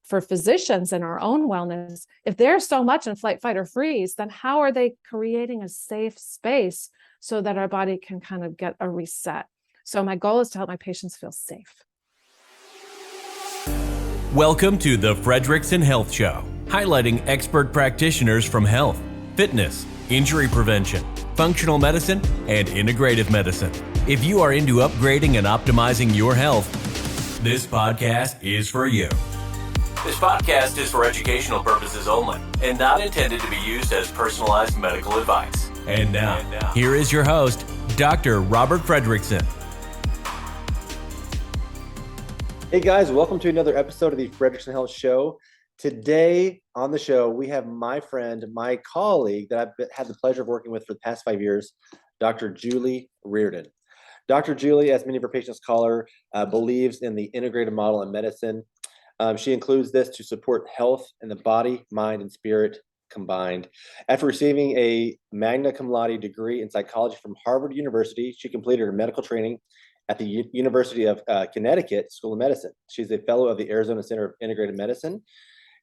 for physicians and our own wellness, if they're so much in flight, fight, or freeze, then how are they creating a safe space so that our body can kind of get a reset? So my goal is to help my patients feel safe. Welcome to the Fredrickson Health Show, highlighting expert practitioners from health, fitness, injury prevention, functional medicine, and integrative medicine. If you are into upgrading and optimizing your health, this podcast is for you. This podcast is for educational purposes only and not intended to be used as personalized medical advice. And now, here is your host, Dr. Robert Fredrickson. Hey guys, welcome to another episode of the Fredrickson Health Show. Today on the show, we have my friend, my colleague that I've had the pleasure of working with for the past 5 years, Dr. Julie Reardon. Dr. Julie, as many of her patients call her, believes in the integrative model in medicine. She includes this to support health in the body, mind, and spirit combined. After receiving a Magna Cum Laude degree in psychology from Harvard University, she completed her medical training at the University of Connecticut School of Medicine. She's a fellow of the Arizona Center of Integrative Medicine.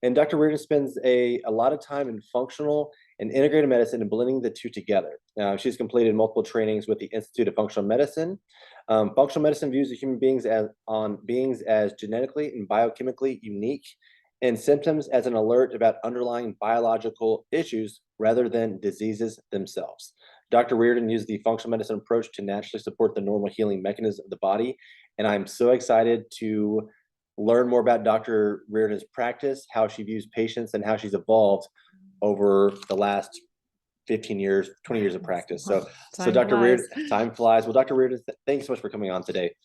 And Dr. Reardon spends a lot of time in functional and integrative medicine and blending the two together. She's completed multiple trainings with the Institute of Functional Medicine. Functional medicine views the human beings as genetically and biochemically unique, and symptoms as an alert about underlying biological issues rather than diseases themselves. Dr. Reardon used the functional medicine approach to naturally support the normal healing mechanism of the body, and I'm so excited to learn more about Dr. Reardon's practice, how she views patients, and how she's evolved over the last 15 years, 20 years of practice. So Dr. Reardon, time flies. Well, Dr. Reardon, thanks so much for coming on today.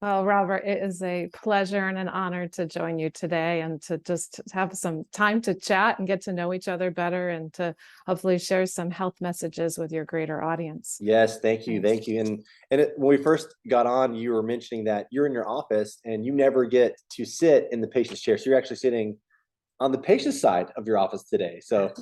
Well, Robert, it is a pleasure and an honor to join you today and to just have some time to chat and get to know each other better and to hopefully share some health messages with your greater audience. Yes, thank you. Thank you. And when we first got on, you were mentioning that you're in your office and you never get to sit in the patient's chair. So you're actually sitting on the patient's side of your office today. So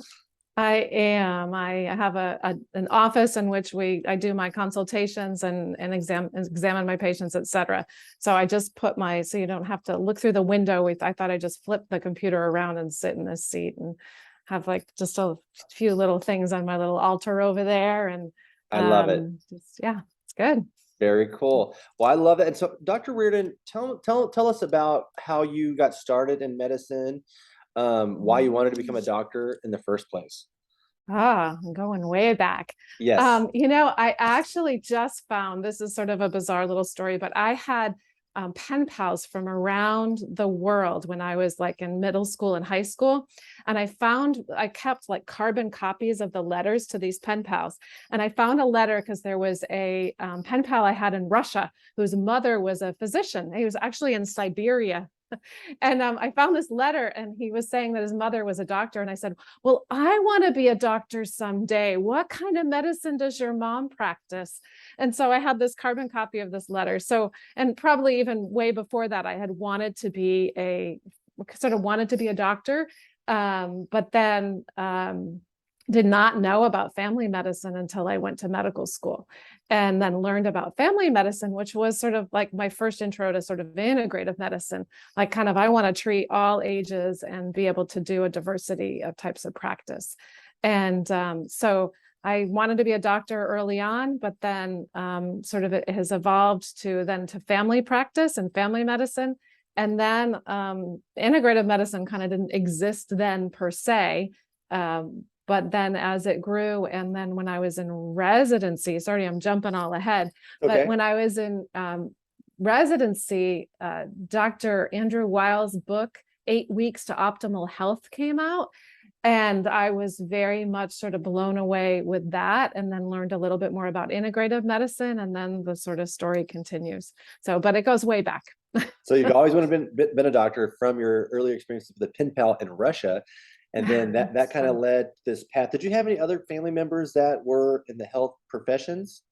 I am. I have an office in which I do my consultations and examine my patients, etc. So I just put so you don't have to look through the window. I thought I just flip the computer around and sit in this seat and have like just a few little things on my little altar over there. And I love it. It's good. Very cool. Well, I love it. And so, Dr. Reardon, tell us about how you got started in medicine. Why you wanted to become a doctor in the first place. I'm going way back. Yes. I actually just found, this is sort of a bizarre little story, but I had pen pals from around the world when I was like in middle school and high school. And I kept like carbon copies of the letters to these pen pals. And I found a letter because there was a pen pal I had in Russia whose mother was a physician. He was actually in Siberia. And I found this letter and he was saying that his mother was a doctor. And I said, well, I want to be a doctor someday. What kind of medicine does your mom practice? And so I had this carbon copy of this letter. So, and probably even way before that, I had wanted to be a doctor, but then did not know about family medicine until I went to medical school and then learned about family medicine, which was sort of like my first intro to sort of integrative medicine. Like kind of, I want to treat all ages and be able to do a diversity of types of practice. And so I wanted to be a doctor early on, but then sort of it has evolved to family practice and family medicine. And then integrative medicine kind of didn't exist then per se. But then as it grew, and then when I was in residency, sorry, I'm jumping all ahead, Okay. But when I was in residency, Dr. Andrew Weil's book, 8 Weeks to Optimal Health came out. And I was very much sort of blown away with that, and then learned a little bit more about integrative medicine. And then the sort of story continues. So, but it goes way back. So you've always been a doctor from your earlier experience with the pen pal in Russia. And then that kind of led this path. Did you have any other family members that were in the health professions?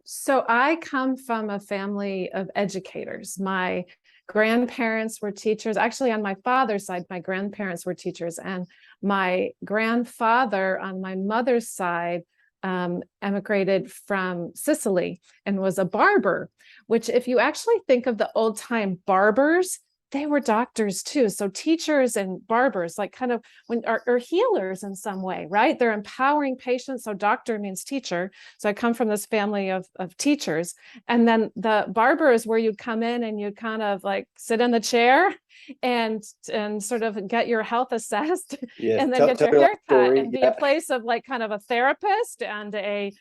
So I come from a family of educators. My grandparents were teachers. Actually, on my father's side, my grandparents were teachers. And my grandfather on my mother's side emigrated from Sicily and was a barber, which if you actually think of the old time barbers, they were doctors too. So teachers and barbers, like kind of are healers in some way, right? They're empowering patients. So doctor means teacher. So I come from this family of teachers. And then the barber is where you'd come in and you'd kind of like sit in the chair and sort of get your health assessed Yes. and then get your your life hair cut story. and be Yeah. a place of like kind of a therapist and a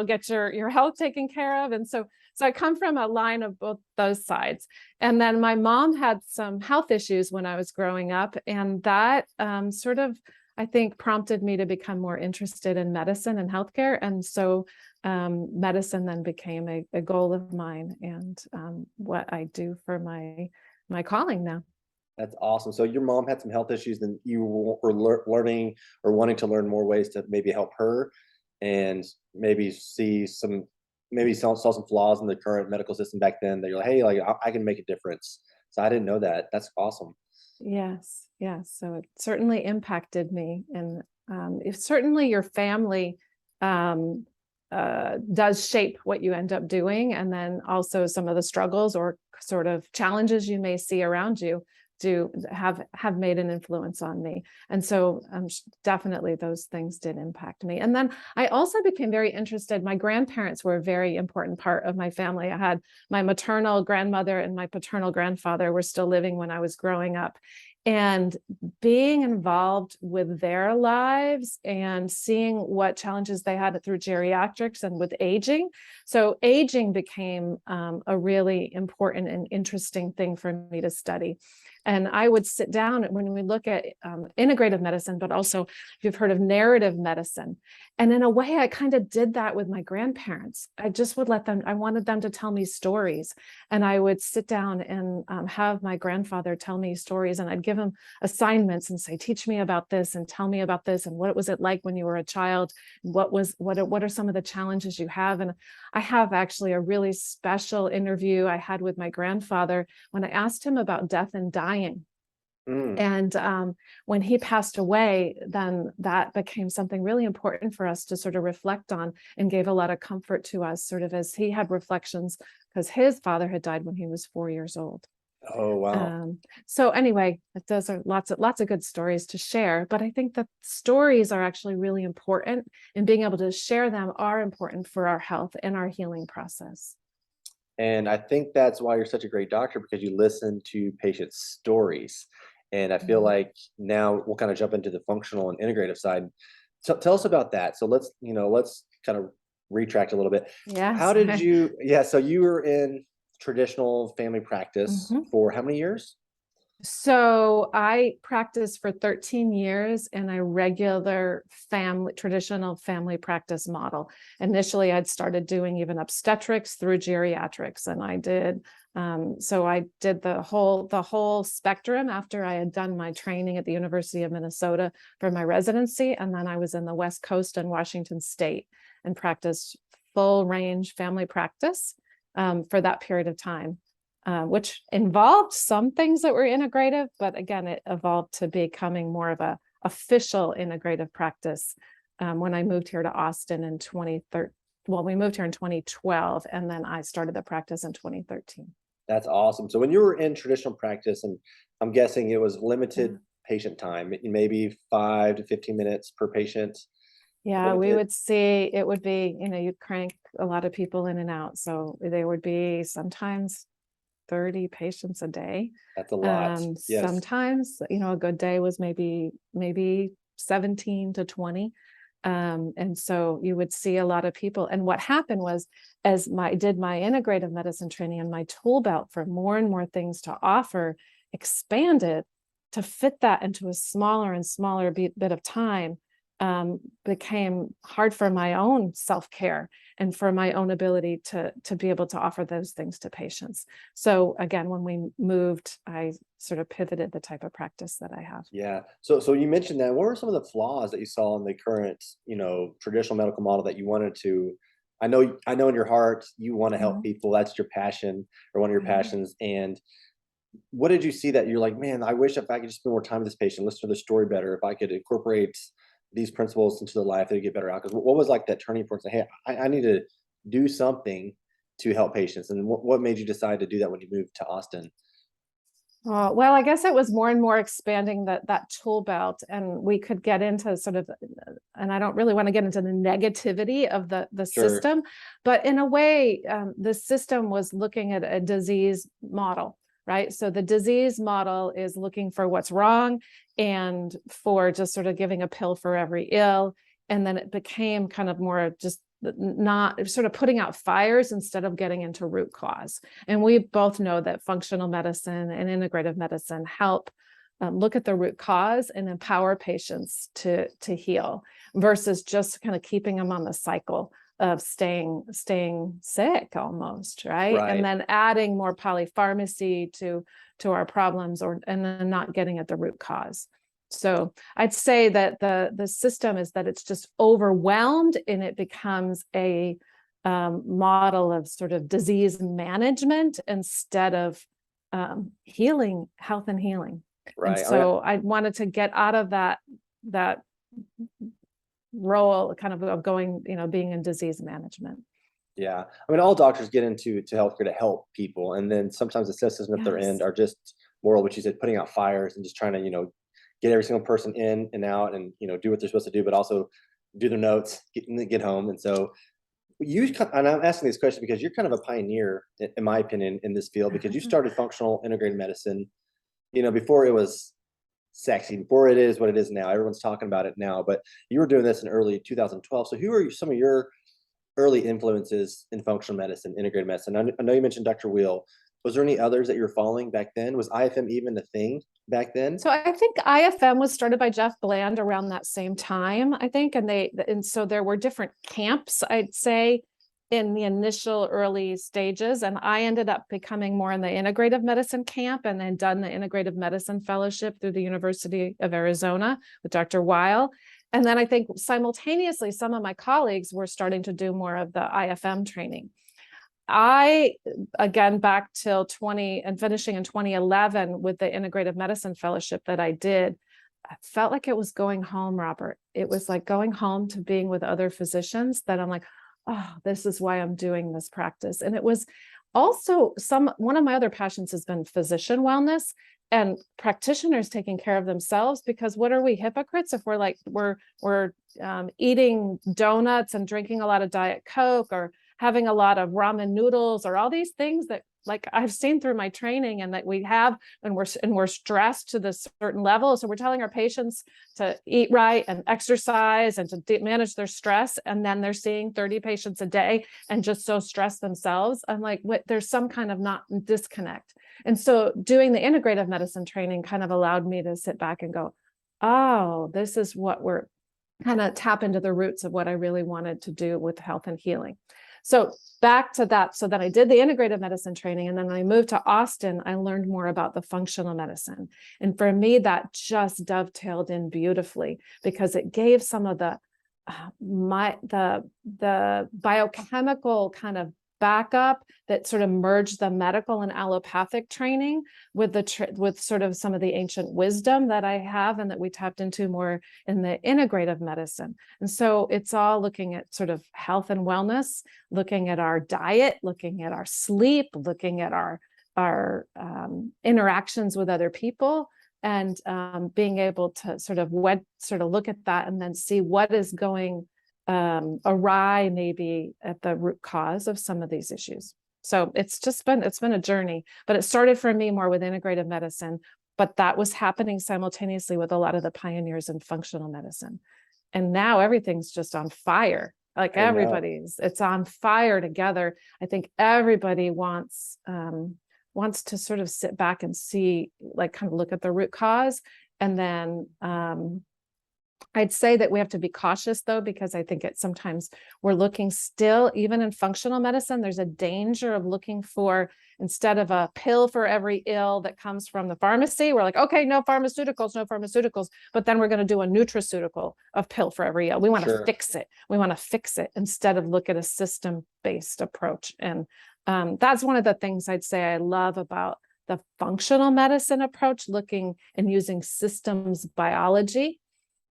get your health taken care of. And so I come from a line of both those sides. And then my mom had some health issues when I was growing up, and that sort of, I think, prompted me to become more interested in medicine and healthcare. And so medicine then became a goal of mine and what I do for my calling now. That's awesome. So your mom had some health issues, and you were learning or wanting to learn more ways to maybe help her, and maybe saw some flaws in the current medical system back then that you're like, hey, like I can make a difference. So I didn't know that. That's awesome. Yes. So it certainly impacted me. And if certainly your family does shape what you end up doing. And then also some of the struggles or sort of challenges you may see around you do have made an influence on me. And so definitely those things did impact me. And then I also became very interested. My grandparents were a very important part of my family. I had my maternal grandmother and my paternal grandfather were still living when I was growing up. And being involved with their lives and seeing what challenges they had through geriatrics and with aging. So aging became a really important and interesting thing for me to study. And I would sit down when we look at integrative medicine, but also if you've heard of narrative medicine. And in a way, I kind of did that with my grandparents. I just would I wanted them to tell me stories. And I would sit down and have my grandfather tell me stories. And I'd give him assignments and say, teach me about this and tell me about this. And what was it like when you were a child? What are some of the challenges you have? And I have actually a really special interview I had with my grandfather when I asked him about death and dying. And when he passed away, then that became something really important for us to sort of reflect on and gave a lot of comfort to us, sort of as he had reflections, because his father had died when he was 4 years old. Oh, wow. So anyway, those are lots of good stories to share, but I think that stories are actually really important, and being able to share them are important for our health and our healing process. And I think that's why you're such a great doctor, because you listen to patients' stories. And I feel like now we'll kind of jump into the functional and integrative side. So tell us about that. So let's kind of retract a little bit. Yes. How did you, so you were in traditional family practice for how many years? So I practiced for 13 years in a regular traditional family practice model. Initially, I'd started doing even obstetrics through geriatrics, and I did the whole spectrum after I had done my training at the University of Minnesota for my residency, and then I was in the West Coast and Washington State and practiced full range family practice for that period of time. Which involved some things that were integrative, but again, it evolved to becoming more of a official integrative practice when I moved here to Austin in 2013. Well, we moved here in 2012, and then I started the practice in 2013. That's awesome. So when you were in traditional practice, and I'm guessing it was limited patient time, maybe 5 to 15 minutes per patient. Yeah, we would see it would be, you'd crank a lot of people in and out. So there would be sometimes 30 patients a day. That's a lot. Yes. Sometimes, a good day was maybe 17 to 20. And so you would see a lot of people. And what happened was, as I did my integrative medicine training, and my tool belt for more and more things to offer expanded to fit that into a smaller and smaller bit of time, became hard for my own self-care and for my own ability to be able to offer those things to patients. So again, when we moved, I sort of pivoted the type of practice that I have. Yeah. So you mentioned that. What were some of the flaws that you saw in the current, traditional medical model that you wanted to? I know in your heart you want to help people. That's your passion, or one of your passions. And what did you see that you're like, man, I wish if I could just spend more time with this patient, listen to their story better, if I could incorporate these principles into their life, they get better outcomes. What was like that turning point? Say, hey, I need to do something to help patients. And what made you decide to do that when you moved to Austin? Well, I guess it was more and more expanding that tool belt, and we could get into sort of, and I don't really want to get into the negativity of the Sure. system, but in a way, the system was looking at a disease model, right? So the disease model is looking for what's wrong and for just sort of giving a pill for every ill. And then it became kind of more just not sort of putting out fires instead of getting into root cause. And we both know that functional medicine and integrative medicine help look at the root cause and empower patients to heal versus just kind of keeping them on the cycle of staying sick almost, right? Right. And then adding more polypharmacy to our problems, and then not getting at the root cause. So I'd say that the system is that it's just overwhelmed, and it becomes a model of sort of disease management instead of healing, health and healing. Right. And so I wanted to get out of that role kind of going, being in disease management. Yeah. I mean, all doctors get into healthcare to help people. And then sometimes the systems at their end Yes. are just moral, which you said, putting out fires and just trying to, get every single person in and out and, do what they're supposed to do, but also do their notes, get home. And so and I'm asking this question because you're kind of a pioneer, in my opinion, in this field, because you started functional integrated medicine, before it was sexy, before it is what it is now. Everyone's talking about it now, but you were doing this in early 2012. So who are some of your early influences in functional medicine, integrated medicine? I know you mentioned Dr. Wheel. Was there any others that you were following back then? Was IFM even a thing back then? So I think IFM was started by Jeff Bland around that same time, I think, and so there were different camps, I'd say, in the initial early stages, and I ended up becoming more in the integrative medicine camp, and then done the integrative medicine fellowship through the University of Arizona with Dr. Weil. And then I think simultaneously, some of my colleagues were starting to do more of the IFM training. I, again, back till and finishing in 2011 with the integrative medicine fellowship that I did, I felt like it was going home, Robert. It was like going home to being with other physicians that I'm like, oh, this is why I'm doing this practice. And it was also one of my other passions has been physician wellness and practitioners taking care of themselves, because what are we, hypocrites, if we're eating donuts and drinking a lot of Diet Coke, or having a lot of ramen noodles, or all these things that, like, I've seen through my training and that we have, and we're stressed to this certain level. So we're telling our patients to eat right and exercise and to manage their stress. And then they're seeing 30 patients a day and just so stressed themselves. I'm like, there's some kind of not disconnect. And so doing the integrative medicine training kind of allowed me to sit back and go, oh, this is what we're kind of tap into the roots of what I really wanted to do with health and healing. So back to that. So then I did the integrative medicine training, and then when I moved to Austin, I learned more about the functional medicine. And for me, that just dovetailed in beautifully, because it gave some of the biochemical kind of backup that sort of merged the medical and allopathic training with with sort of some of the ancient wisdom that I have and that we tapped into more in the integrative medicine. And so it's all looking at sort of health and wellness, looking at our diet, looking at our sleep, looking at our interactions with other people, and being able to sort of look at that and then see what is going awry maybe at the root cause of some of these issues. So it's been a journey, but it started for me more with integrative medicine, but that was happening simultaneously with a lot of the pioneers in functional medicine. And now everything's just on fire. Like it's on fire together. I think everybody wants to sort of sit back and see, like, kind of look at the root cause. And then I'd say that we have to be cautious, though, because I think sometimes we're looking still, even in functional medicine, there's a danger of looking for, instead of a pill for every ill that comes from the pharmacy, we're like, okay, no pharmaceuticals. But then we're going to do a nutraceutical of pill for every ill. We want to fix it. We want to fix it instead of look at a system-based approach. And that's one of the things I'd say I love about the functional medicine approach, looking and using systems biology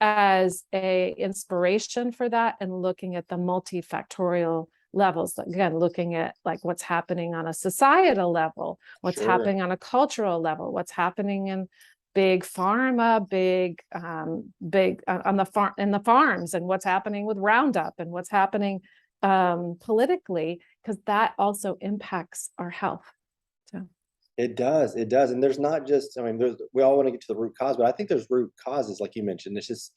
as a inspiration for that, and looking at the multifactorial levels. Again, looking at like what's happening on a societal level, what's Sure. happening on a cultural level, what's happening in big pharma, big on the farm, in the farms, and what's happening with Roundup, and what's happening politically, because that also impacts our health. So It does. It does. And there's not just, I mean, we all want to get to the root cause, but I think there's root causes, like you mentioned. It's just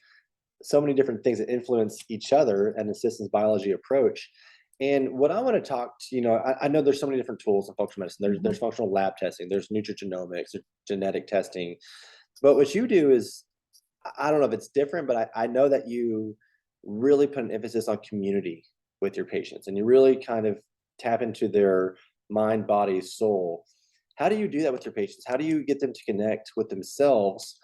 so many different things that influence each other and the systems biology approach. And what I want to talk to, I know there's so many different tools in functional medicine. There's functional lab testing, there's nutrigenomics, there's genetic testing. But what you do is, I don't know if it's different, but I know that you really put an emphasis on community with your patients, and you really kind of tap into their mind, body, soul. How do you do that with your patients? How do you get them to connect with themselves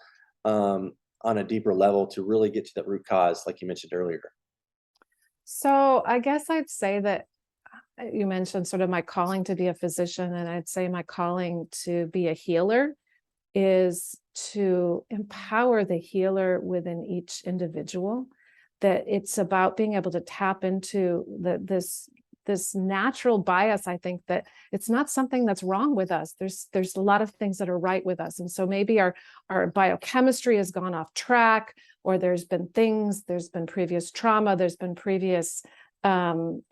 on a deeper level to really get to that root cause, like you mentioned earlier? So I guess I'd say that you mentioned sort of my calling to be a physician, and I'd say my calling to be a healer is to empower the healer within each individual. That it's about being able to tap into this natural bias. I think that it's not something that's wrong with us. There's a lot of things that are right with us. And so maybe our biochemistry has gone off track, or there's been previous trauma, there's been previous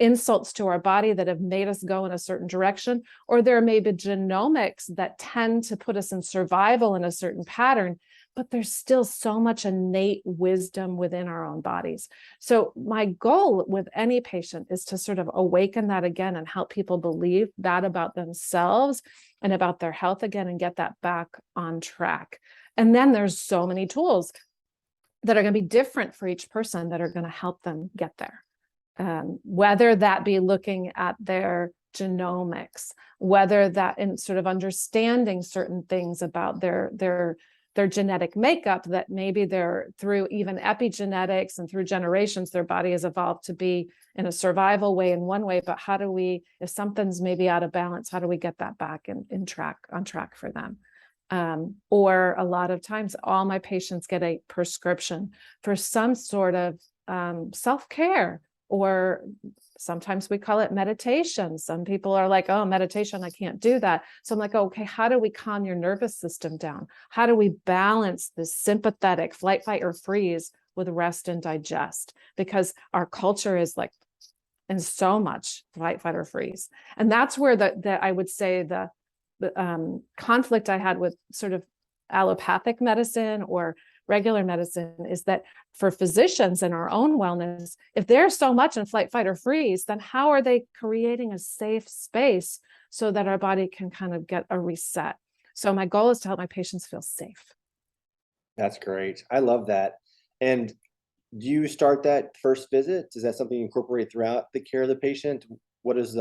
insults to our body that have made us go in a certain direction, or there may be genomics that tend to put us in survival in a certain pattern, but there's still so much innate wisdom within our own bodies. So my goal with any patient is to sort of awaken that again and help people believe that about themselves and about their health again, and get that back on track. And then there's so many tools that are going to be different for each person that are going to help them get there. Whether that be looking at their genomics, whether that in sort of understanding certain things about their genetic makeup, that maybe they're through even epigenetics and through generations, their body has evolved to be in a survival way in one way, but how do we, if something's maybe out of balance, how do we get that back on track for them? Or a lot of times all my patients get a prescription for some sort of self-care, or sometimes we call it meditation. Some people are like, oh, meditation, I can't do that. So I'm like, okay, how do we calm your nervous system down? How do we balance this sympathetic flight, fight, or freeze with rest and digest? Because our culture is like in so much flight, fight, or freeze. And that's where I would say the conflict I had with sort of allopathic medicine or regular medicine is that for physicians and our own wellness, if there's so much in flight, fight, or freeze, then how are they creating a safe space so that our body can kind of get a reset? So my goal is to help my patients feel safe. That's great. I love that. And do you start that first visit? Is that something you incorporate throughout the care of the patient? What is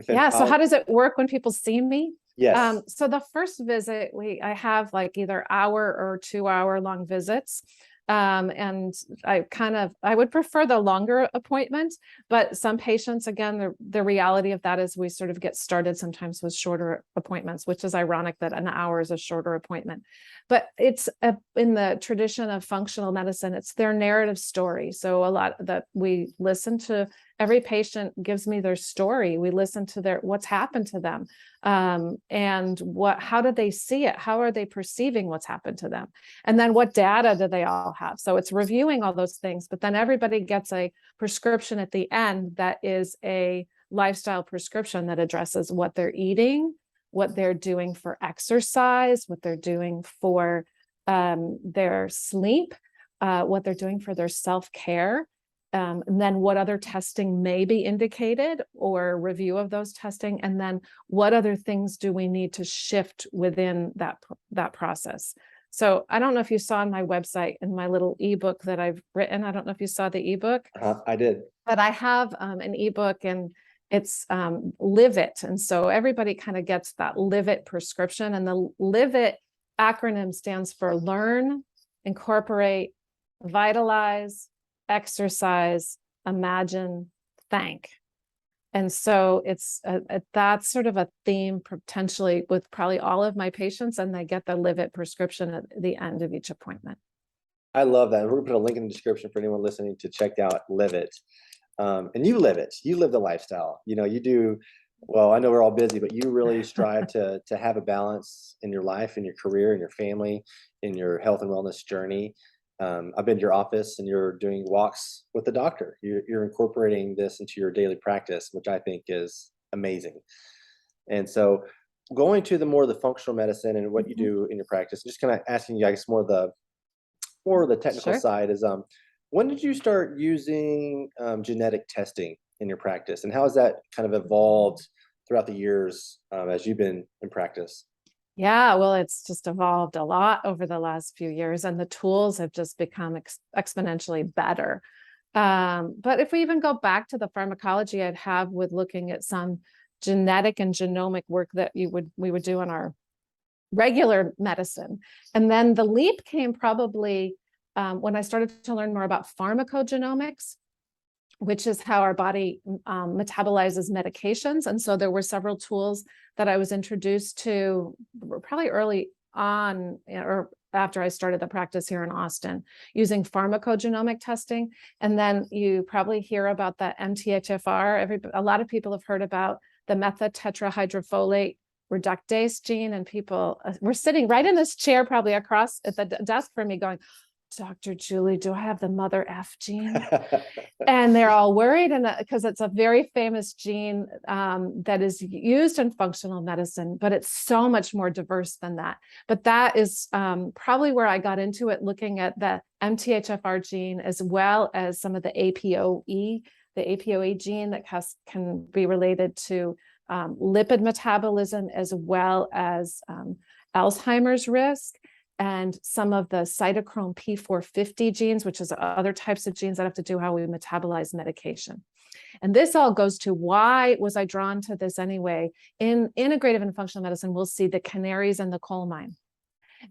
yeah, so how does it work when people see me? Yes. So the first visit, I have like either hour or 2 hour long visits. And I would prefer the longer appointment, but some patients, again, the reality of that is we sort of get started sometimes with shorter appointments, which is ironic that an hour is a shorter appointment. But it's in the tradition of functional medicine, it's their narrative story. So a lot that we listen to, every patient gives me their story. We listen to what's happened to them. And how do they see it? How are they perceiving what's happened to them? And then what data do they all have? So it's reviewing all those things, but then everybody gets a prescription at the end that is a lifestyle prescription that addresses what they're eating, what they're doing for exercise, what they're doing for their sleep, what they're doing for their self-care. And then what other testing may be indicated, or review of those testing, and then what other things do we need to shift within that process. So I don't know if you saw on my website in my little ebook that I've written, I don't know if you saw the ebook. I did. But I have an ebook, and it's Live It. And so everybody kind of gets that Live It prescription, and the Live It acronym stands for learn, incorporate, vitalize, exercise, imagine, thank. And so it's that's sort of a theme potentially with probably all of my patients, and they get the Live It prescription at the end of each appointment. I love that. We're going to put a link in the description for anyone listening to check out Live It. And you live it. You live the lifestyle. You do well. I know we're all busy, but you really strive to have a balance in your life, in your career, in your family, in your health and wellness journey. I've been to your office, and you're doing walks with the doctor. You're incorporating this into your daily practice, which I think is amazing. And so, going to the functional medicine and what you do in your practice, just kind of asking you guys more of the technical Sure. side is when did you start using genetic testing in your practice, and how has that kind of evolved throughout the years as you've been in practice? Yeah, well, it's just evolved a lot over the last few years, and the tools have just become exponentially better. But if we even go back to the pharmacology I'd have with looking at some genetic and genomic work that we would do in our regular medicine, and then the leap came probably when I started to learn more about pharmacogenomics, which is how our body metabolizes medications. And so there were several tools that I was introduced to probably early on, or after I started the practice here in Austin, using pharmacogenomic testing. And then you probably hear about the MTHFR. A lot of people have heard about the methotetrahydrofolate reductase gene, and people were sitting right in this chair, probably across at the desk from me, going, Dr. Julie, do I have the mother F gene? And they're all worried, and because it's a very famous gene that is used in functional medicine, but it's so much more diverse than that. But that is probably where I got into it, looking at the MTHFR gene as well as some of the APOE gene that can be related to lipid metabolism, as well as Alzheimer's risk, and some of the cytochrome P450 genes, which is other types of genes that have to do how we metabolize medication. And this all goes to, why was I drawn to this anyway? In integrative and functional medicine, we'll see the canaries in the coal mine,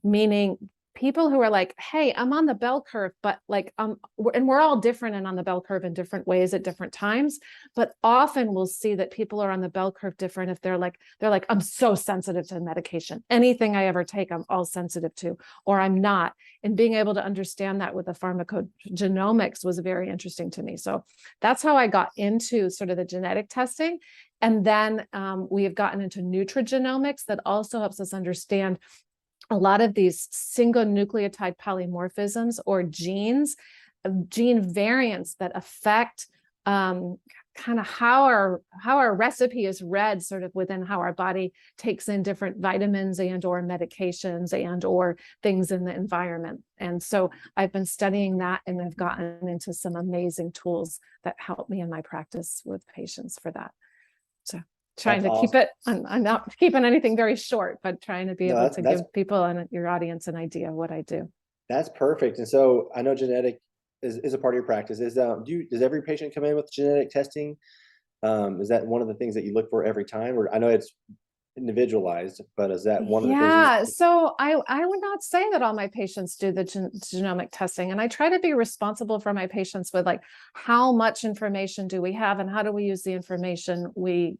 meaning people who are like, hey, I'm on the bell curve, but like, and we're all different and on the bell curve in different ways at different times. But often we'll see that people are on the bell curve different if they're like, I'm so sensitive to medication. Anything I ever take, I'm all sensitive to, or I'm not. And being able to understand that with the pharmacogenomics was very interesting to me. So that's how I got into sort of the genetic testing. And then we have gotten into nutrigenomics that also helps us understand a lot of these single nucleotide polymorphisms, or gene variants that affect kind of how our recipe is read, sort of within how our body takes in different vitamins and or medications and or things in the environment. And so I've been studying that, and I've gotten into some amazing tools that help me in my practice with patients for that. So trying That's to keep it, I'm not keeping anything very short, but trying to be able to give people and your audience an idea of what I do. That's perfect. And so I know genetic is a part of your practice. Does every patient come in with genetic testing? Is that one of the things that you look for every time? Or I know it's individualized, but is that one of the things? Yeah, so I would not say that all my patients do the genomic testing, and I try to be responsible for my patients with like, how much information do we have, and how do we use the information we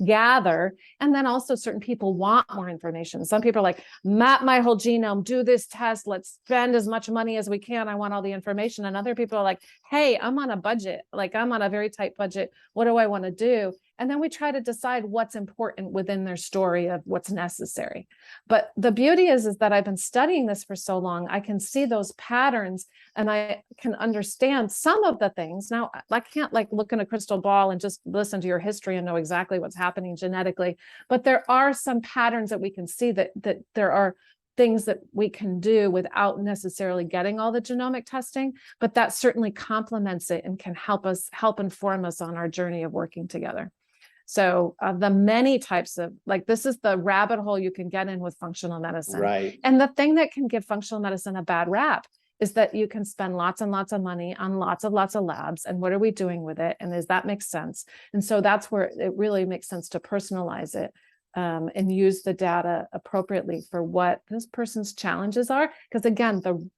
gather. And then also certain people want more information. Some people are like, map my whole genome, do this test, let's spend as much money as we can, I want all the information. And other people are like, hey, I'm on a budget, like I'm on a very tight budget, what do I want to do? And then we try to decide what's important within their story of what's necessary. But the beauty is that I've been studying this for so long, I can see those patterns, and I can understand some of the things. Now, I can't like look in a crystal ball and just listen to your history and know exactly what's happening genetically, but there are some patterns that we can see, that there are things that we can do without necessarily getting all the genomic testing, but that certainly complements it and can help inform us on our journey of working together. So the many types of, like, this is the rabbit hole you can get in with functional medicine. Right. And the thing that can give functional medicine a bad rap is that you can spend lots and lots of money on lots of labs. And what are we doing with it? And does that make sense? And so that's where it really makes sense to personalize it and use the data appropriately for what this person's challenges are. Because again, the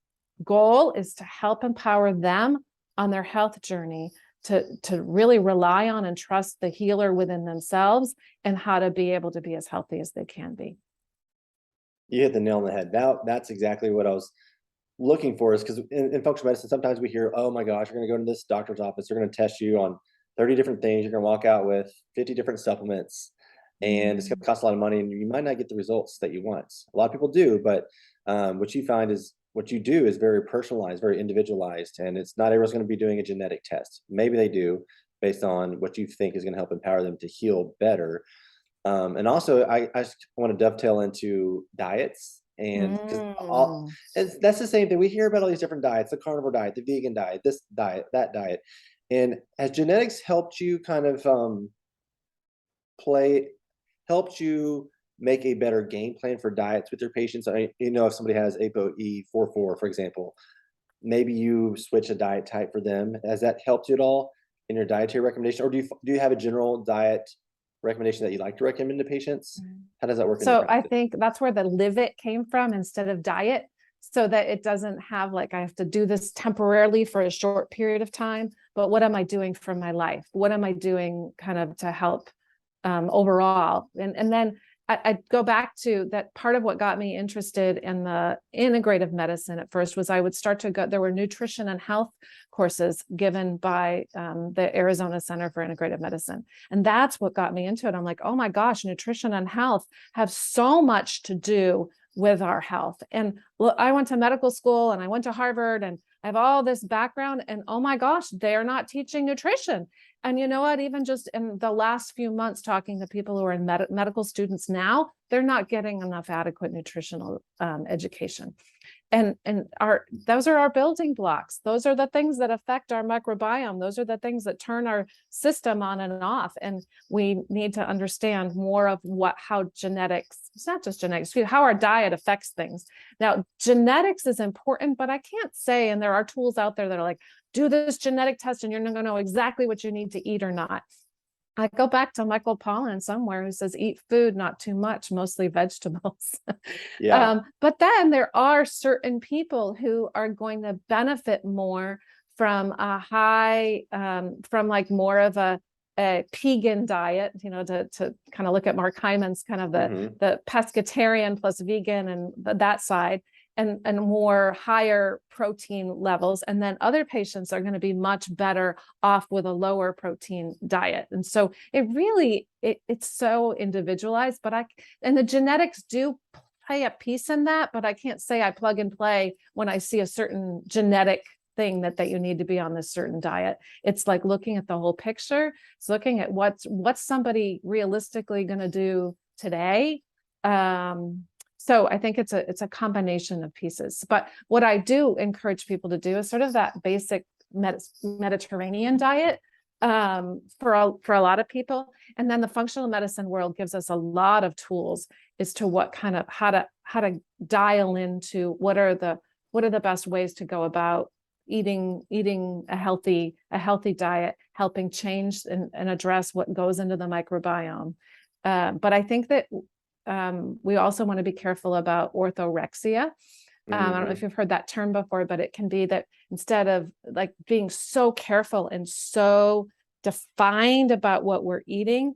goal is to help empower them on their health journey, to really rely on and trust the healer within themselves, and how to be able to be as healthy as they can be. You hit the nail on the head. Now, that's exactly what I was looking for is because in functional medicine, sometimes we hear, oh my gosh, you're going to go into this doctor's office, they're going to test you on 30 different things, you're going to walk out with 50 different supplements, and it's going to cost a lot of money, and you might not get the results that you want. A lot of people do, but what you find is what you do is very personalized, very individualized, and it's not everyone's going to be doing a genetic test. Maybe they do based on what you think is going to help empower them to heal better. And also, I want to dovetail into diets, and because that's the same thing. We hear about all these different diets: the carnivore diet, the vegan diet, this diet, that diet. And has genetics helped you kind of play, helped you make a better game plan for diets with your patients? If somebody has ApoE44, for example, maybe you switch a diet type for them. Has that helped you at all in your dietary recommendation, or do you have a general diet recommendation that you like to recommend to patients? How does that work? So I think that's where the live it came from instead of diet, so that it doesn't have like I have to do this temporarily for a short period of time, but what am I doing for my life? What am I doing kind of to help overall? And then I go back to that part of what got me interested in the integrative medicine at first was I would start to go, there were nutrition and health courses given by the Arizona Center for Integrative Medicine. And that's what got me into it. I'm like, oh my gosh, nutrition and health have so much to do with our health. And look, I went to medical school and I went to Harvard and I have all this background, and oh my gosh, they're not teaching nutrition. And you know what, even just in the last few months talking to people who are in medical students now, they're not getting enough adequate nutritional education. And those are our building blocks. Those are the things that affect our microbiome. Those are the things that turn our system on and off. And we need to understand more of how genetics, it's not just genetics, how our diet affects things. Now, genetics is important, but I can't say, and there are tools out there that are like, do this genetic test and you're not going to know exactly what you need to eat or not. I go back to Michael Pollan somewhere who says, eat food, not too much, mostly vegetables. Yeah. But then there are certain people who are going to benefit more from a from like more of a vegan diet, to kind of look at Mark Hyman's kind of the pescatarian plus vegan and that side. And more higher protein levels. And then other patients are going to be much better off with a lower protein diet. And so it really, it's so individualized, and the genetics do play a piece in that, but I can't say I plug and play when I see a certain genetic thing that you need to be on this certain diet. It's like looking at the whole picture. It's looking at what's somebody realistically going to do today. So I think it's a combination of pieces. But what I do encourage people to do is sort of that basic Mediterranean diet for a lot of people. And then the functional medicine world gives us a lot of tools as to how to dial into what are the best ways to go about eating a healthy diet, helping change and address what goes into the microbiome. But I think that we also want to be careful about orthorexia. I don't know if you've heard that term before, but it can be that instead of like being so careful and so defined about what we're eating,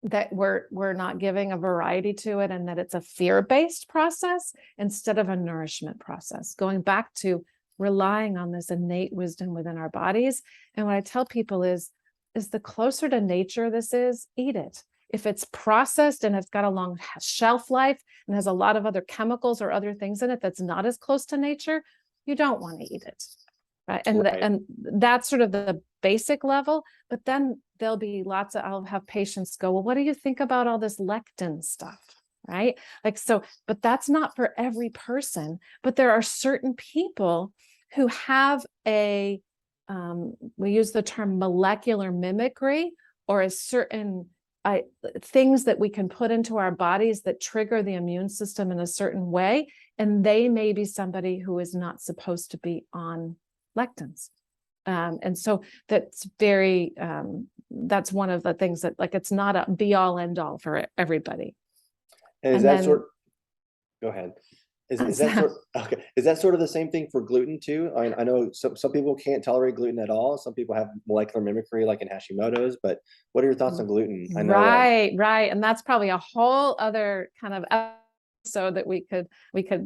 that we're not giving a variety to it, and that it's a fear-based process instead of a nourishment process. Going back to relying on this innate wisdom within our bodies. And what I tell people is the closer to nature this is, eat it. If it's processed and it's got a long shelf life and has a lot of other chemicals or other things in it that's not as close to nature, you don't want to eat it, right? And that's sort of the basic level. But then there'll be I'll have patients go, well, what do you think about all this lectin stuff, right? Like, so, but that's not for every person. But there are certain people who have we use the term molecular mimicry, or a certain things that we can put into our bodies that trigger the immune system in a certain way. And they may be somebody who is not supposed to be on lectins. And so that's that's one of the things that, like, it's not a be all end all for everybody. And go ahead. Is that sort of the same thing for gluten too? I know some people can't tolerate gluten at all. Some people have molecular mimicry, like in Hashimoto's. But what are your thoughts on gluten? I know, right. And that's probably a whole other kind of so that we could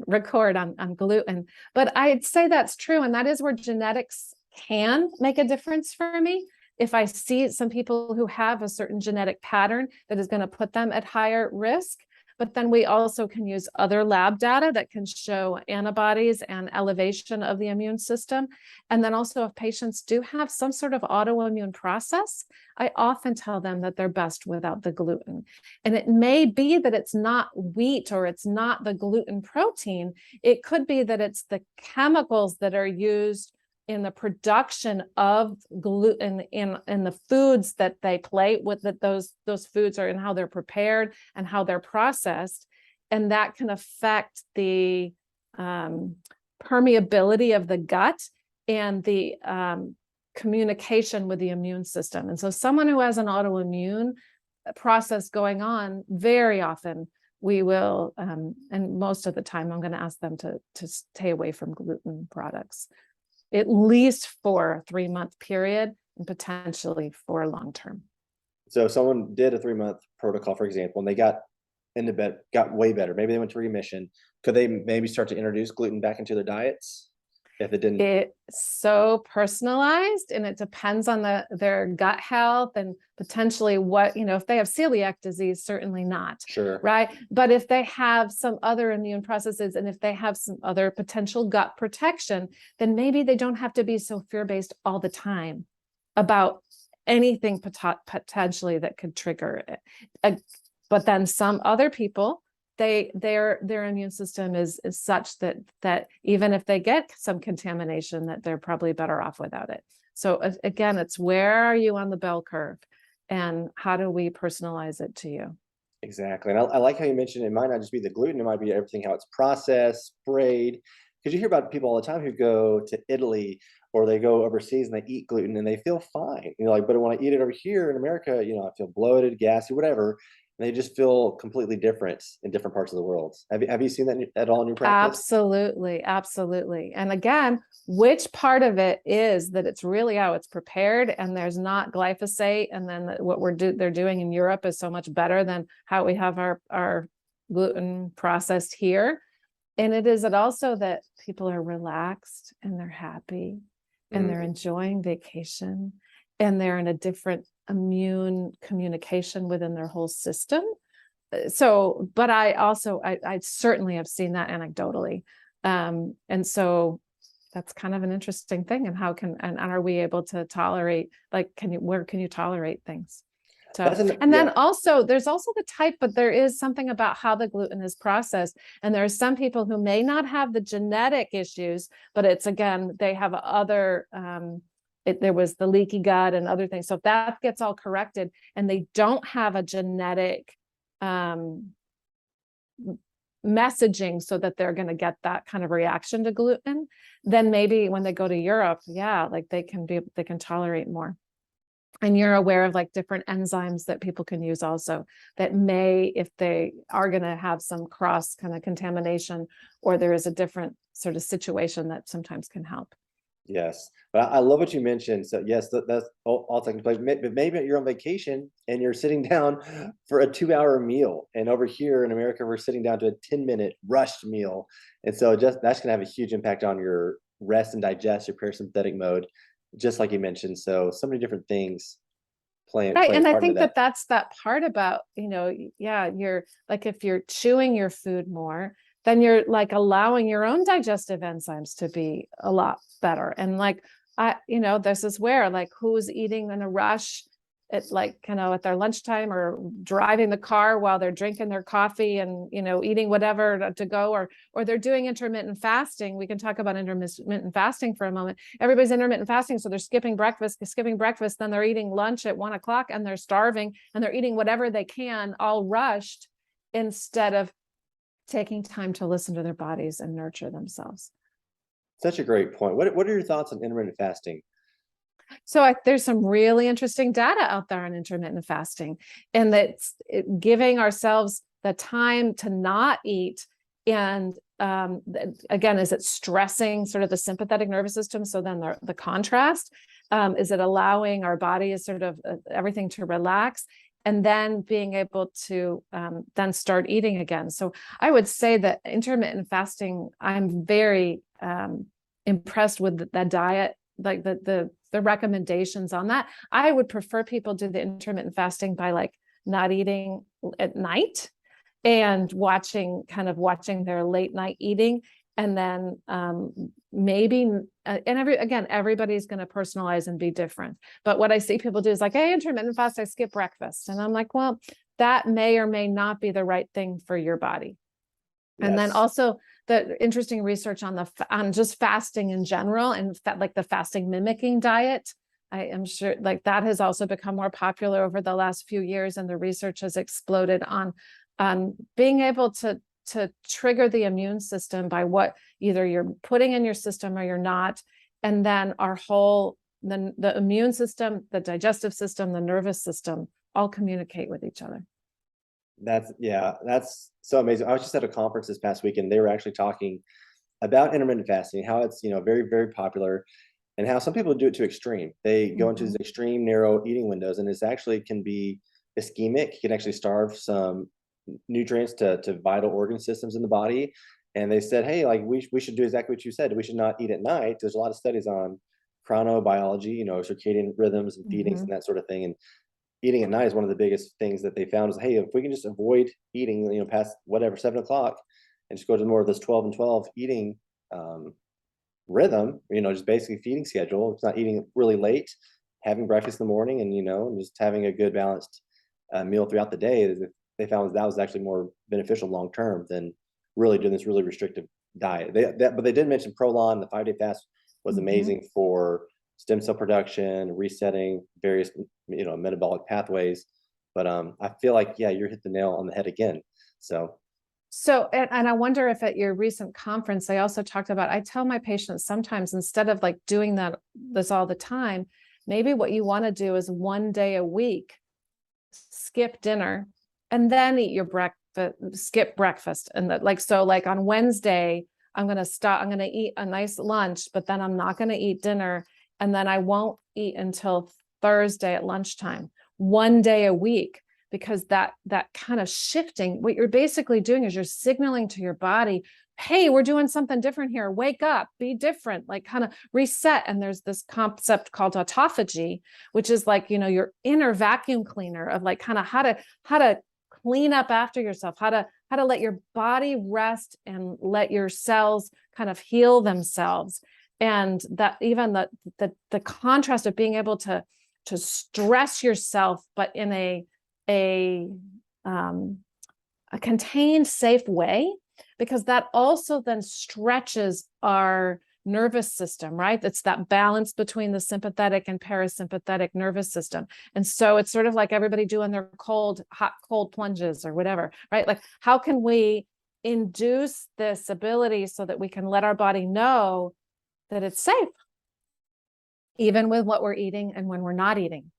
record on gluten. But I'd say that's true, and that is where genetics can make a difference for me. If I see some people who have a certain genetic pattern that is going to put them at higher risk. But then we also can use other lab data that can show antibodies and elevation of the immune system. And then also if patients do have some sort of autoimmune process, I often tell them that they're best without the gluten. And it may be that it's not wheat or it's not the gluten protein. It could be that it's the chemicals that are used in the production of gluten in the foods that they plate with, that those foods are, and how they're prepared and how they're processed. And that can affect the permeability of the gut and the communication with the immune system. And so someone who has an autoimmune process going on, very often we will, and most of the time I'm going to ask them to stay away from gluten products, at least for a 3-month period and potentially for long term. So if someone did a 3-month protocol, for example, and they got into bed, got way better, maybe they went to remission, could they maybe start to introduce gluten back into their diets if it didn't? It's so personalized, and it depends on their gut health and potentially what, if they have celiac disease, certainly not. Sure. Right. But if they have some other immune processes, and if they have some other potential gut protection, then maybe they don't have to be so fear-based all the time about anything potentially that could trigger it. But then some other people, their immune system is such that even if they get some contamination, that they're probably better off without it. So again, it's where are you on the bell curve, and how do we personalize it to you? Exactly. And I like how you mentioned it might not just be the gluten, it might be everything, how it's processed, sprayed. Because you hear about people all the time who go to Italy or they go overseas and they eat gluten and they feel fine. But when I eat it over here in America, I feel bloated, gassy, whatever. And they just feel completely different in different parts of the world. Have you seen that at all in your practice? Absolutely. Absolutely. And again, which part of it is that it's really how it's prepared and there's not glyphosate, and then what they're doing in Europe is so much better than how we have our gluten processed here. And it also that people are relaxed and they're happy and they're enjoying vacation and they're in a different immune communication within their whole system. So, but I certainly have seen that anecdotally. And so that's kind of an interesting thing. And are we able to tolerate, where can you tolerate things? So, then also, there's also the type, but there is something about how the gluten is processed. And there are some people who may not have the genetic issues, but it's, again, they have other, there was the leaky gut and other things. So if that gets all corrected and they don't have a genetic messaging so that they're going to get that kind of reaction to gluten, then maybe when they go to Europe, they can tolerate more. And you're aware of different enzymes that people can use also that may, if they are going to have some cross kind of contamination, or there is a different sort of situation, that sometimes can help. Yes, but I love what you mentioned. So yes, that's all taking place. But maybe you're on vacation and you're sitting down for a 2-hour meal, and over here in America, we're sitting down to a 10-minute rushed meal, and so that's going to have a huge impact on your rest and digest, your parasympathetic mode, just like you mentioned. So many different things playing. Right, and I think that's that part about you're if you're chewing your food more, then you're allowing your own digestive enzymes to be a lot better. And this is where who's eating in a rush at at their lunchtime, or driving the car while they're drinking their coffee and eating whatever to go, or they're doing intermittent fasting. We can talk about intermittent fasting for a moment. Everybody's intermittent fasting, so they're skipping breakfast, then they're eating lunch at 1:00 and they're starving and they're eating whatever they can, all rushed, instead of taking time to listen to their bodies and nurture themselves. Such a great point. What are your thoughts on intermittent fasting? So there's some really interesting data out there on intermittent fasting, and that's giving ourselves the time to not eat. And again, is it stressing sort of the sympathetic nervous system? So then the contrast, is it allowing our body is sort of everything to relax? and then being able to then start eating again. So I would say that intermittent fasting, I'm very impressed with the diet, like the recommendations on that. I would prefer people do the intermittent fasting by like not eating at night and watching their late night eating. And then maybe, and everybody's going to personalize and be different. But what I see people do is like, hey, intermittent fast, I skip breakfast. And I'm like, well, that may or may not be the right thing for your body. Yes. And then also the interesting research on just fasting in general, and like the fasting mimicking diet. I am sure like that has also become more popular over the last few years, and the research has exploded on being able to trigger the immune system by what either you're putting in your system or you're not. And then the immune system, the digestive system, the nervous system all communicate with each other. That's so amazing. I was just at a conference this past week, and they were actually talking about intermittent fasting, how it's, very, very popular, and how some people do it to extreme. They go into these extreme narrow eating windows, and it's actually can be ischemic. You can actually starve some nutrients to vital organ systems in the body. And they said, hey, like we should do exactly what you said. We should not eat at night. There's a lot of studies on chronobiology, circadian rhythms and feedings and that sort of thing. And eating at night is one of the biggest things that they found is, hey, if we can just avoid eating, past whatever, 7 o'clock, and just go to more of this 12 and 12 eating rhythm, just basically feeding schedule. It's not eating really late, having breakfast in the morning, and just having a good balanced meal throughout the day. They found that was actually more beneficial long term than really doing this really restrictive diet. But they did mention Prolon, the 5-day fast, was amazing for stem cell production, resetting various metabolic pathways. But I feel like you hit the nail on the head again. So and I wonder if at your recent conference they also talked about, I tell my patients sometimes, instead of like doing this all the time, maybe what you want to do is one day a week skip dinner and then eat your breakfast, skip breakfast. And like on Wednesday, I'm going to eat a nice lunch, but then I'm not going to eat dinner. And then I won't eat until Thursday at lunchtime, one day a week, because that kind of shifting, what you're basically doing is you're signaling to your body, hey, we're doing something different here. Wake up, be different, like kind of reset. And there's this concept called autophagy, which is like, your inner vacuum cleaner of like kind of how to clean up after yourself, how to let your body rest and let your cells kind of heal themselves. And that even the contrast of being able to stress yourself, but in a contained, safe way, because that also then stretches our nervous system, right? It's that balance between the sympathetic and parasympathetic nervous system. And so it's sort of like everybody doing their hot, cold plunges or whatever, right? Like, how can we induce this ability so that we can let our body know that it's safe, even with what we're eating and when we're not eating?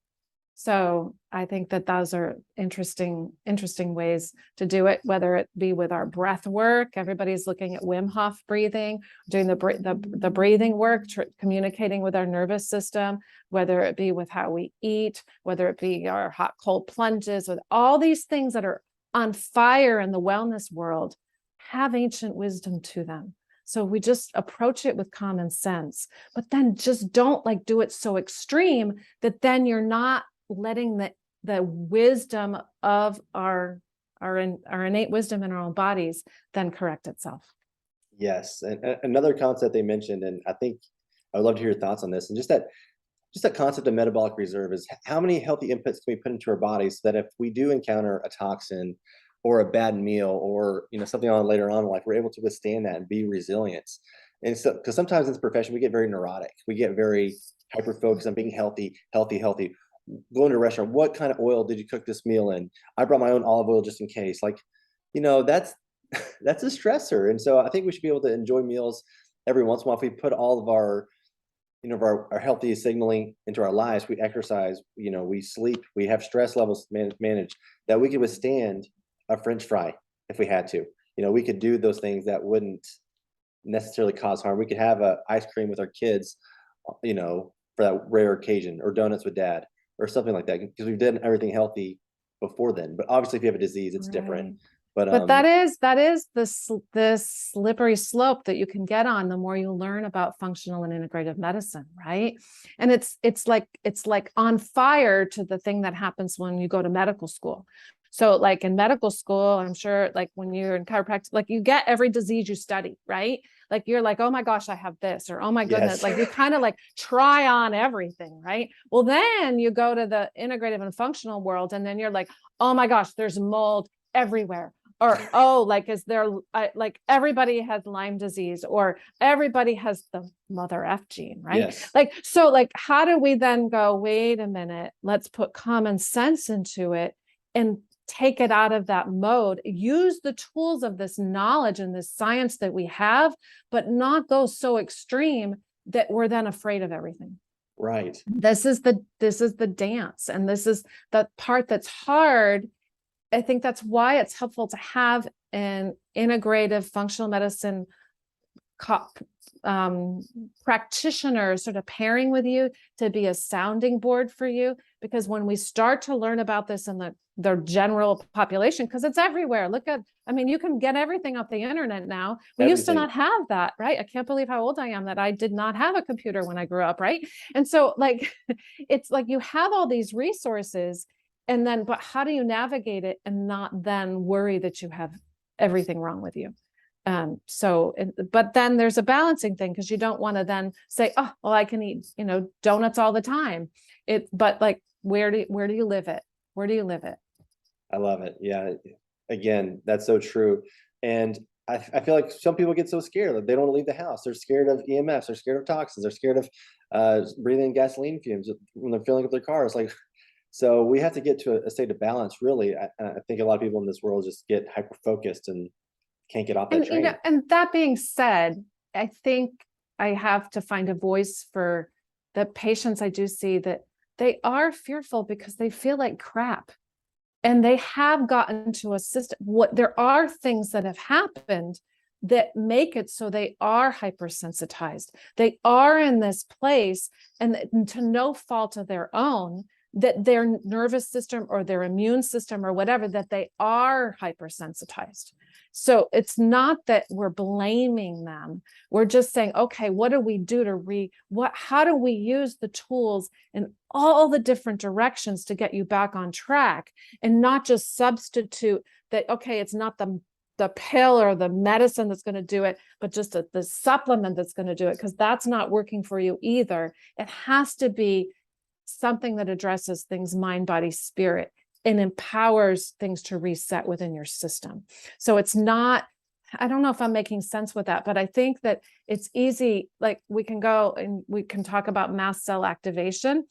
So I think that those are interesting ways to do it, whether it be with our breath work. Everybody's looking at Wim Hof breathing, doing the breathing work, communicating with our nervous system, whether it be with how we eat, whether it be our hot, cold plunges, with all these things that are on fire in the wellness world, have ancient wisdom to them. So we just approach it with common sense, but then just don't like do it so extreme that then you're not letting the wisdom of our innate wisdom in our own bodies then correct itself. Yes. And another concept they mentioned, and I think I would love to hear your thoughts on this, and just that concept of metabolic reserve is how many healthy inputs can we put into our bodies so that if we do encounter a toxin or a bad meal or something on later on, like we're able to withstand that and be resilient. And so, because sometimes in this profession we get very neurotic, we get very hyper focused on being healthy. Going to a restaurant, what kind of oil did you cook this meal in? I brought my own olive oil just in case. Like, that's a stressor. And so I think we should be able to enjoy meals every once in a while. If we put all of our our healthy signaling into our lives, we exercise, we sleep, we have stress levels managed, that we could withstand a French fry if we had to. We could do those things that wouldn't necessarily cause harm. We could have a ice cream with our kids, for that rare occasion, or donuts with dad, or something like that, because we've done everything healthy before then. But obviously, if you have a disease, it's different. Right. But But that is this slippery slope that you can get on the more you learn about functional and integrative medicine, right? And it's like on fire to the thing that happens when you go to medical school. So like in medical school, I'm sure like when you're in chiropractic, like you get every disease you study, right? Like you're like, oh my gosh, I have this, or oh my goodness, yes, like you kind of like try on everything, right? Well, then you go to the integrative and functional world, and then you're like, oh my gosh, there's mold everywhere. Or, oh, like, is there like everybody has Lyme disease, or everybody has the mother F gene, right? yes, Like, so like, how do we then go, wait a minute, let's put common sense into it and take it out of that mode, use the tools of this knowledge and this science that we have, but not go so extreme that we're then afraid of everything. right. This is the dance, and this is the part that's hard. I think that's why it's helpful to have an integrative functional medicine practitioner sort of pairing with you to be a sounding board for you. Because when we start to learn about this in the general population, because it's everywhere. I mean, you can get everything off the internet now. We used to not have that, right? I can't believe how old I am that I did not have a computer when I grew up, right? And so like, it's like you have all these resources, and then, but how do you navigate it and not then worry that you have everything wrong with you? But then there's a balancing thing, because you don't want to then say, oh, well, I can eat, donuts all the time. But like, where do you live it? Where do you live it? I love it. Yeah. Again, that's so true. And I feel like some people get so scared that they don't leave the house. They're scared of EMFs. They're scared of toxins. They're scared of breathing gasoline fumes when they're filling up their cars. Like, so we have to get to a state of balance, really. I think a lot of people in this world just get hyper focused and can't get off that train. And that being said, I think I have to find a voice for the patients I do see that they are fearful because they feel like crap. And they have gotten to a system. There are things that have happened that make it so they are hypersensitized. They are in this place, and to no fault of their own, that their nervous system or their immune system or whatever, that they are hypersensitized. So it's not that we're blaming them. We're just saying, okay, what do we do how do we use the tools in all the different directions to get you back on track, and not just substitute that, okay, it's not the pill or the medicine that's going to do it, but just the supplement that's going to do it, because that's not working for you either. It has to be something that addresses things mind, body, spirit, and empowers things to reset within your system. So it's not, I don't know if I'm making sense with that, but I think that it's easy. Like, we can go and we can talk about mast cell activation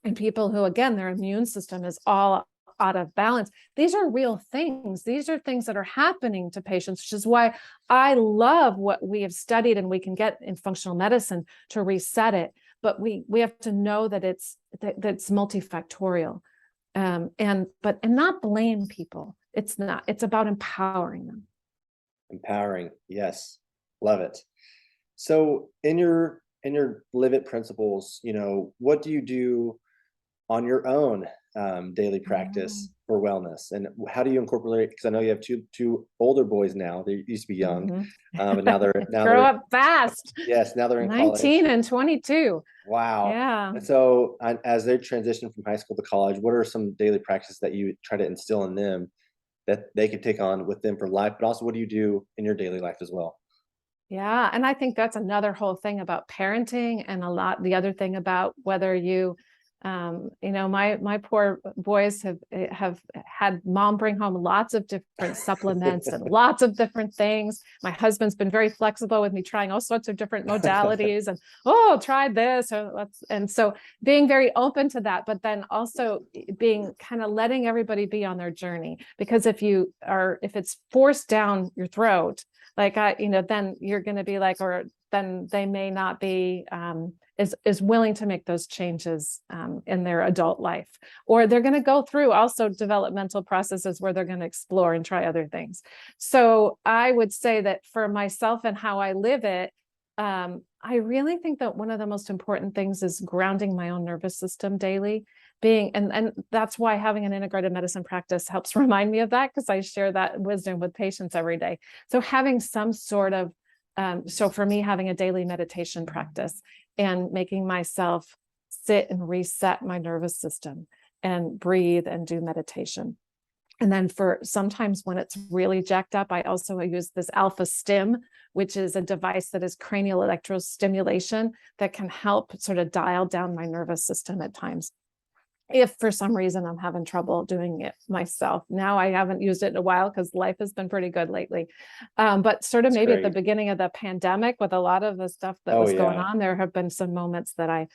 and people who, again, their immune system is all out of balance. These are real things. These are things that are happening to patients, which is why I love what we have studied and we can get in functional medicine to reset it. But we have to know that it's multifactorial, and not blame people. It's not. It's about empowering them. Empowering, yes, love it. So in your Live It principles, what do you do on your own daily practice for wellness, and how do you incorporate? Because I know you have two older boys now. They used to be young, but now they're grow up fast. Yes, now they're in 19 college. and 22. Wow. Yeah. And so as they transition from high school to college, what are some daily practices that you try to instill in them that they can take on with them for life? But also, what do you do in your daily life as well? Yeah. And I think that's another whole thing about parenting, and the other thing about whether you, my poor boys have had mom bring home lots of different supplements and lots of different things. My husband's been very flexible with me trying all sorts of different modalities and, try this. And so being very open to that, but then also being kind of letting everybody be on their journey, because if it's forced down your throat, like then you're going to be like, or then they may not be is willing to make those changes in their adult life, or they're going to go through also developmental processes where they're going to explore and try other things. So I would say that for myself and how I live it, I really think that one of the most important things is grounding my own nervous system daily, and that's why having an integrated medicine practice helps remind me of that, because I share that wisdom with patients every day. So having some sort of, so for me, having a daily meditation practice and making myself sit and reset my nervous system and breathe and do meditation. And then for sometimes when it's really jacked up, I also use this alpha stim, which is a device that is cranial electrostimulation that can help sort of dial down my nervous system at times, if for some reason I'm having trouble doing it myself. Now I haven't used it in a while because life has been pretty good lately. But sort of That's maybe at the great. beginning of the pandemic, with a lot of the stuff that Oh was going yeah. on, there have been some moments that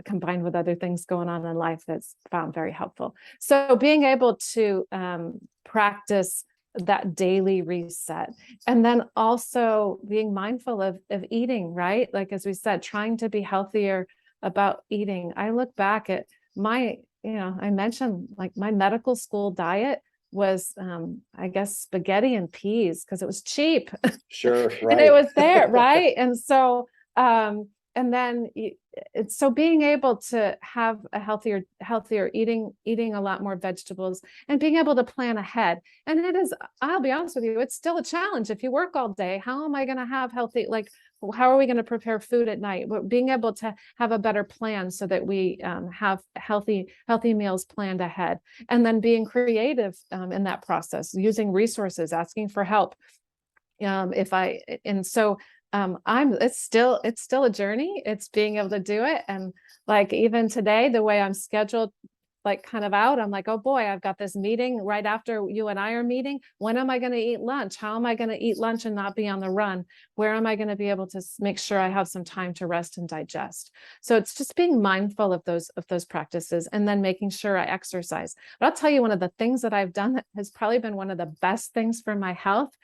combined with other things going on in life, that's found very helpful. So being able to practice that daily reset, and then also being mindful of eating, right? Like, as we said, trying to be healthier about eating. I look back at I mentioned, like, my medical school diet was, I guess, spaghetti and peas because it was cheap. Sure. And it Right. was there, right? And so, and then it's so being able to have a healthier eating a lot more vegetables and being able to plan ahead. And it is, I'll be honest with you, it's still a challenge. If you work all day, how am I going to have healthy, like, how are we going to prepare food at night? Being able to have a better plan so that we have healthy meals planned ahead, and then being creative in that process, using resources, asking for help. If I and so it's still a journey. It's being able to do it. And like, even today, the way I'm scheduled, like, kind of out, I'm like, oh boy, I've got this meeting right after you and I are meeting. When am I going to eat lunch? How am I going to eat lunch and not be on the run? Where am I going to be able to make sure I have some time to rest and digest? So it's just being mindful of those practices, and then making sure I exercise. But I'll tell you, one of the things that I've done that has probably been one of the best things for my health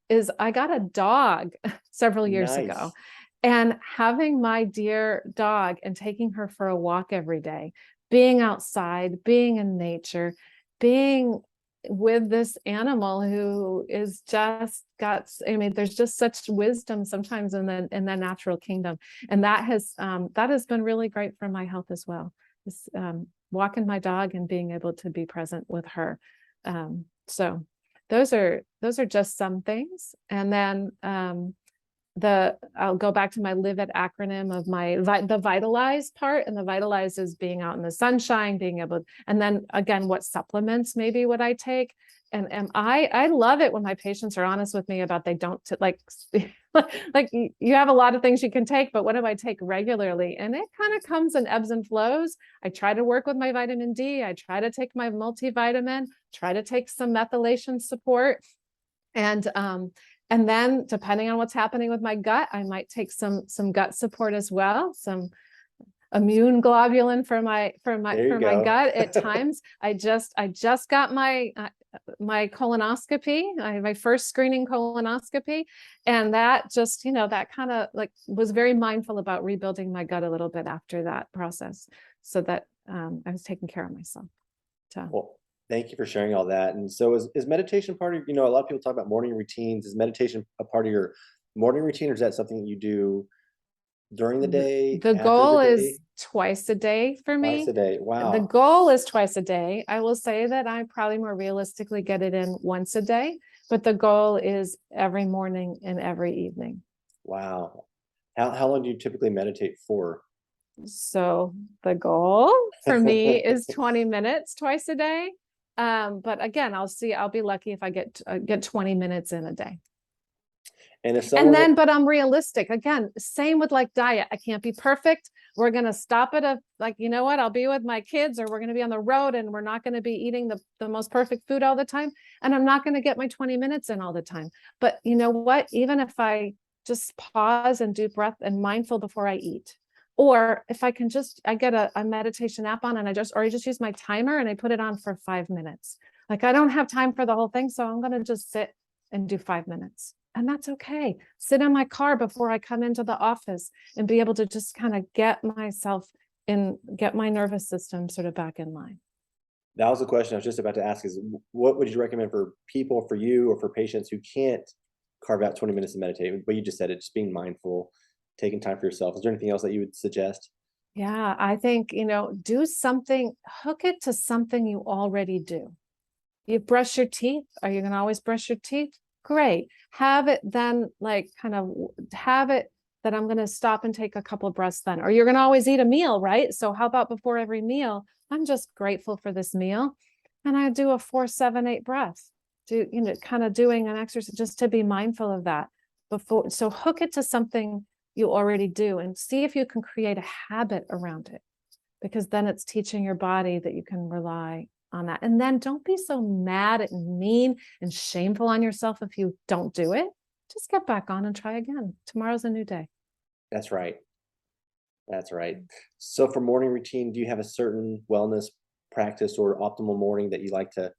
is I got a dog several years ago, Nice. and having my dear dog and taking her for a walk every day, being outside, being in nature, being with this animal who is just got, I mean, there's just such wisdom sometimes in the natural kingdom. And that has been really great for my health as well. This, walking my dog and being able to be present with her. So those are just some things. And then I'll go back to my live it acronym of the vitalize part. And the vitalize is being out in the sunshine, being able, and then again, what supplements maybe would I take? And I love it when my patients are honest with me about they don't like like, you have a lot of things you can take, but what do I take regularly? And it kind of comes in ebbs and flows. I try to work with my vitamin D. I try to take my multivitamin, try to take some methylation support. And then depending on what's happening with my gut, I might take some gut support as well, some immune globulin for my There you go. gut at times. I just got my colonoscopy, my first screening colonoscopy, and that just, that kind of like was very mindful about rebuilding my gut a little bit after that process, so that I was taking care of myself. So. Well, thank you for sharing all that. And so is meditation part of, a lot of people talk about morning routines. Is meditation a part of your morning routine, or is that something that you do during the day, The after the goal day? is twice a day for Twice me. a day. The Wow. goal is twice a day. I will say that I probably more realistically get it in once a day, but the goal is every morning and every evening. Wow. How long do you typically meditate for? So the goal for me is 20 minutes twice a day. But again, I'll be lucky if I get 20 minutes in a day. And if And someone then, but I'm realistic. Again, same with like diet. I can't be perfect. We're going to stop at like, you know what? I'll be with my kids, or we're going to be on the road, and we're not going to be eating the most perfect food all the time. And I'm not going to get my 20 minutes in all the time. But you know what? Even if I just pause and do breath and mindful before I eat, or if I can I get a meditation app on, and I just use my timer and I put it on for 5 minutes. Like, I don't have time for the whole thing. So I'm going to just sit and do 5 minutes. And that's okay. Sit in my car before I come into the office and be able to just kind of get myself get my nervous system sort of back in line. That was the question I was just about to ask, is what would you recommend for people, for you, or for patients who can't carve out 20 minutes to meditate? But you just said it, just being mindful. taking time for yourself. Is there anything else that you would suggest? Yeah, I think, do something, hook it to something you already do. You brush your teeth. Are you going to always brush your teeth? Great. Have it then, like, kind of have it that I'm going to stop and take a couple of breaths then. Or you're going to always eat a meal, right? So how about before every meal, I'm just grateful for this meal. And I do a 4, 7, 8 breaths. Kind of doing an exercise just to be mindful of that before. So hook it to something you already do and see if you can create a habit around it, because then it's teaching your body that you can rely on that. And then don't be so mad and mean and shameful on yourself if you don't do it. Just get back on and try again. Tomorrow's a new day. That's right. That's right. So for morning routine, do you have a certain wellness practice or optimal morning that you like to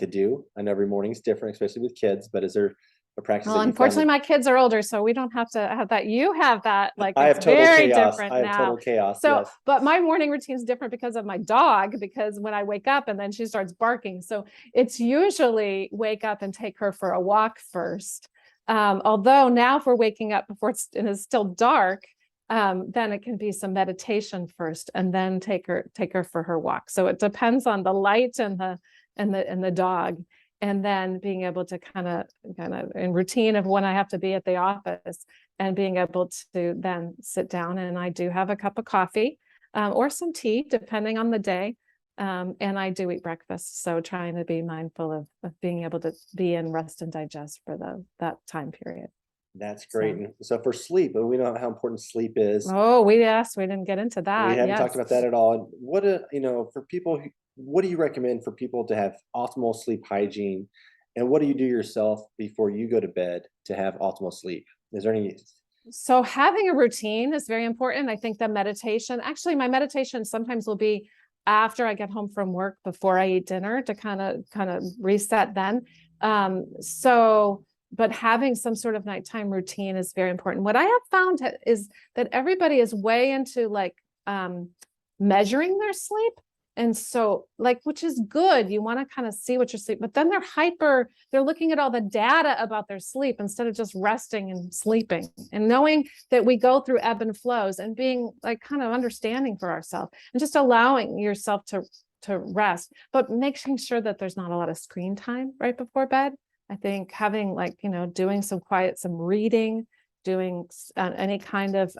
do? I know every morning is different, especially with kids, but is there a practice Well, that you found unfortunately, my kids are older, so we don't have to have that. You have that. Like, I have it's total very chaos. different I have now. total chaos. So, Yes. but my morning routine is different because of my dog, because when I wake up and then she starts barking. So it's usually wake up and take her for a walk first. Although now if we're waking up before it's still dark, then it can be some meditation first and then take her for her walk. So it depends on the light and the dog. And then being able to kind of in routine of when I have to be at the office and being able to then sit down, and I do have a cup of coffee or some tea, depending on the day. And I do eat breakfast. So trying to be mindful of being able to be in rest and digest for that time period. That's great. And so for sleep, and we know how important sleep is. Oh, we didn't get into that. We haven't Yes. talked about that at all. What for people what do you recommend for people to have optimal sleep hygiene? And what do you do yourself before you go to bed to have optimal sleep? Is there any So having a routine is very important. I think that meditation, actually my meditation sometimes will be after I get home from work, before I eat dinner, to kind of reset then. But having some sort of nighttime routine is very important. What I have found is that everybody is way into like measuring their sleep. And so, like, which is good. You want to kind of see what you're sleeping, but then they're looking at all the data about their sleep instead of just resting and sleeping, and knowing that we go through ebb and flows, and being like kind of understanding for ourselves and just allowing yourself to rest, but making sure that there's not a lot of screen time right before bed. I think having doing some reading, doing any kind of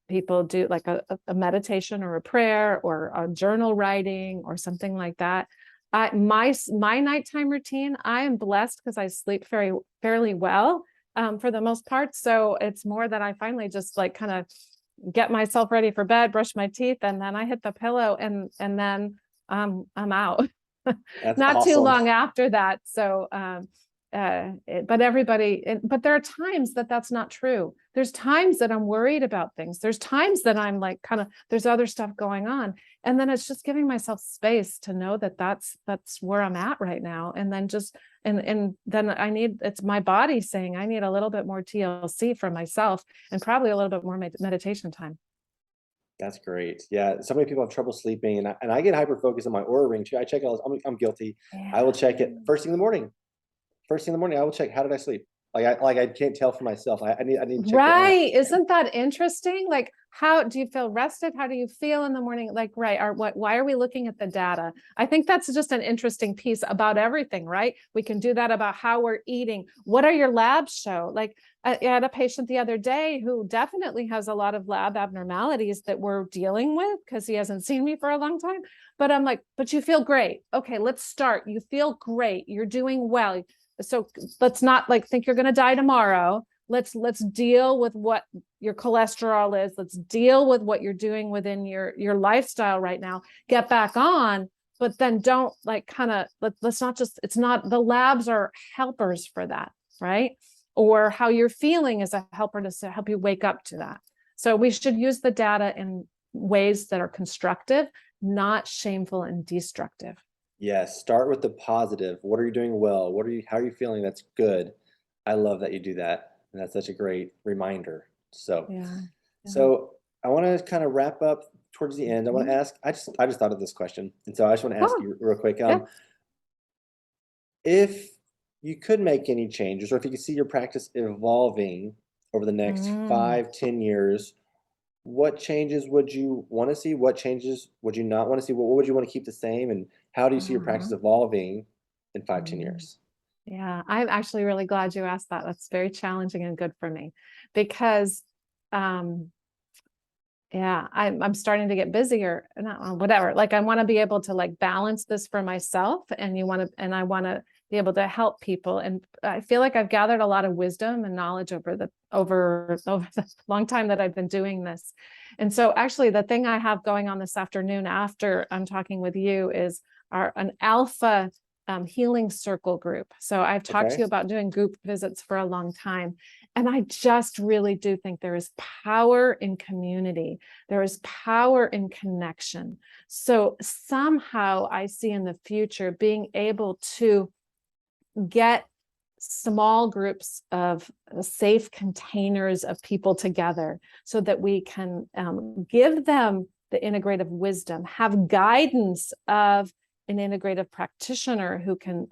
people do like a meditation or a prayer or a journal writing or something like that. My nighttime routine, I am blessed because I sleep fairly well for the most part. So it's more that I finally just like kind of get myself ready for bed, brush my teeth, and then I hit the pillow and then I'm out. That's Not too awesome. long after that. So but there are times that that's not true. There's times that I'm worried about things. There's times that I'm like there's other stuff going on, and then it's just giving myself space to know that that's where I'm at right now. And then and then it's my body saying I need a little bit more TLC for myself, and probably a little bit more meditation time. That's great. Yeah, so many people have trouble sleeping, and I get hyper focused on my Aura Ring too. I check it all. I'm guilty. Yeah. I will check it first thing in the morning. First thing in the morning, I will check how did I sleep. I can't tell for myself. I need to check. Right. Isn't that interesting? Like, how do you feel rested? How do you feel in the morning? Like, right. Why are we looking at the data? I think that's just an interesting piece about everything, right? We can do that about how we're eating. What are your labs show? Like, I had a patient the other day who definitely has a lot of lab abnormalities that we're dealing with because he hasn't seen me for a long time. But I'm like, but you feel great. Okay, let's start. You feel great. You're doing well. So let's not like think you're going to die tomorrow. Let's deal with what your cholesterol is. Let's deal with what you're doing within your lifestyle right now. Get back on, but then don't like let's not just, it's not, the labs are helpers for that, right? Or how you're feeling is a helper to help you wake up to that. So we should use the data in ways that are constructive, not shameful and destructive. Yes, start with the positive. What are you doing well? How are you feeling? That's good. I love that you do that. And that's such a great reminder. So, Yeah. so I want to kind of wrap up towards the end. I want to ask, I just thought of this question. And so I just want to ask you real quick. If you could make any changes, or if you could see your practice evolving over the next Mm. 5, 10 years, what changes would you want to see? What changes would you not want to see? What would you want to keep the same? And how do you see your practice Mhm. evolving in 5, 10 Mm. years? Yeah, I'm actually really glad you asked that. That's very challenging and good for me because um yeah, I'm starting to get busier, not whatever. Like I want to be able to like balance this for myself and I want to be able to help people. And I feel like I've gathered a lot of wisdom and knowledge over the long time that I've been doing this. And so actually the thing I have going on this afternoon after I'm talking with you is an alpha healing circle group. So I've talked to Okay. you about doing group visits for a long time. And I just really do think there is power in community. There is power in connection. So somehow I see in the future being able to get small groups of safe containers of people together so that we can give them the integrative wisdom, have guidance of an integrative practitioner who can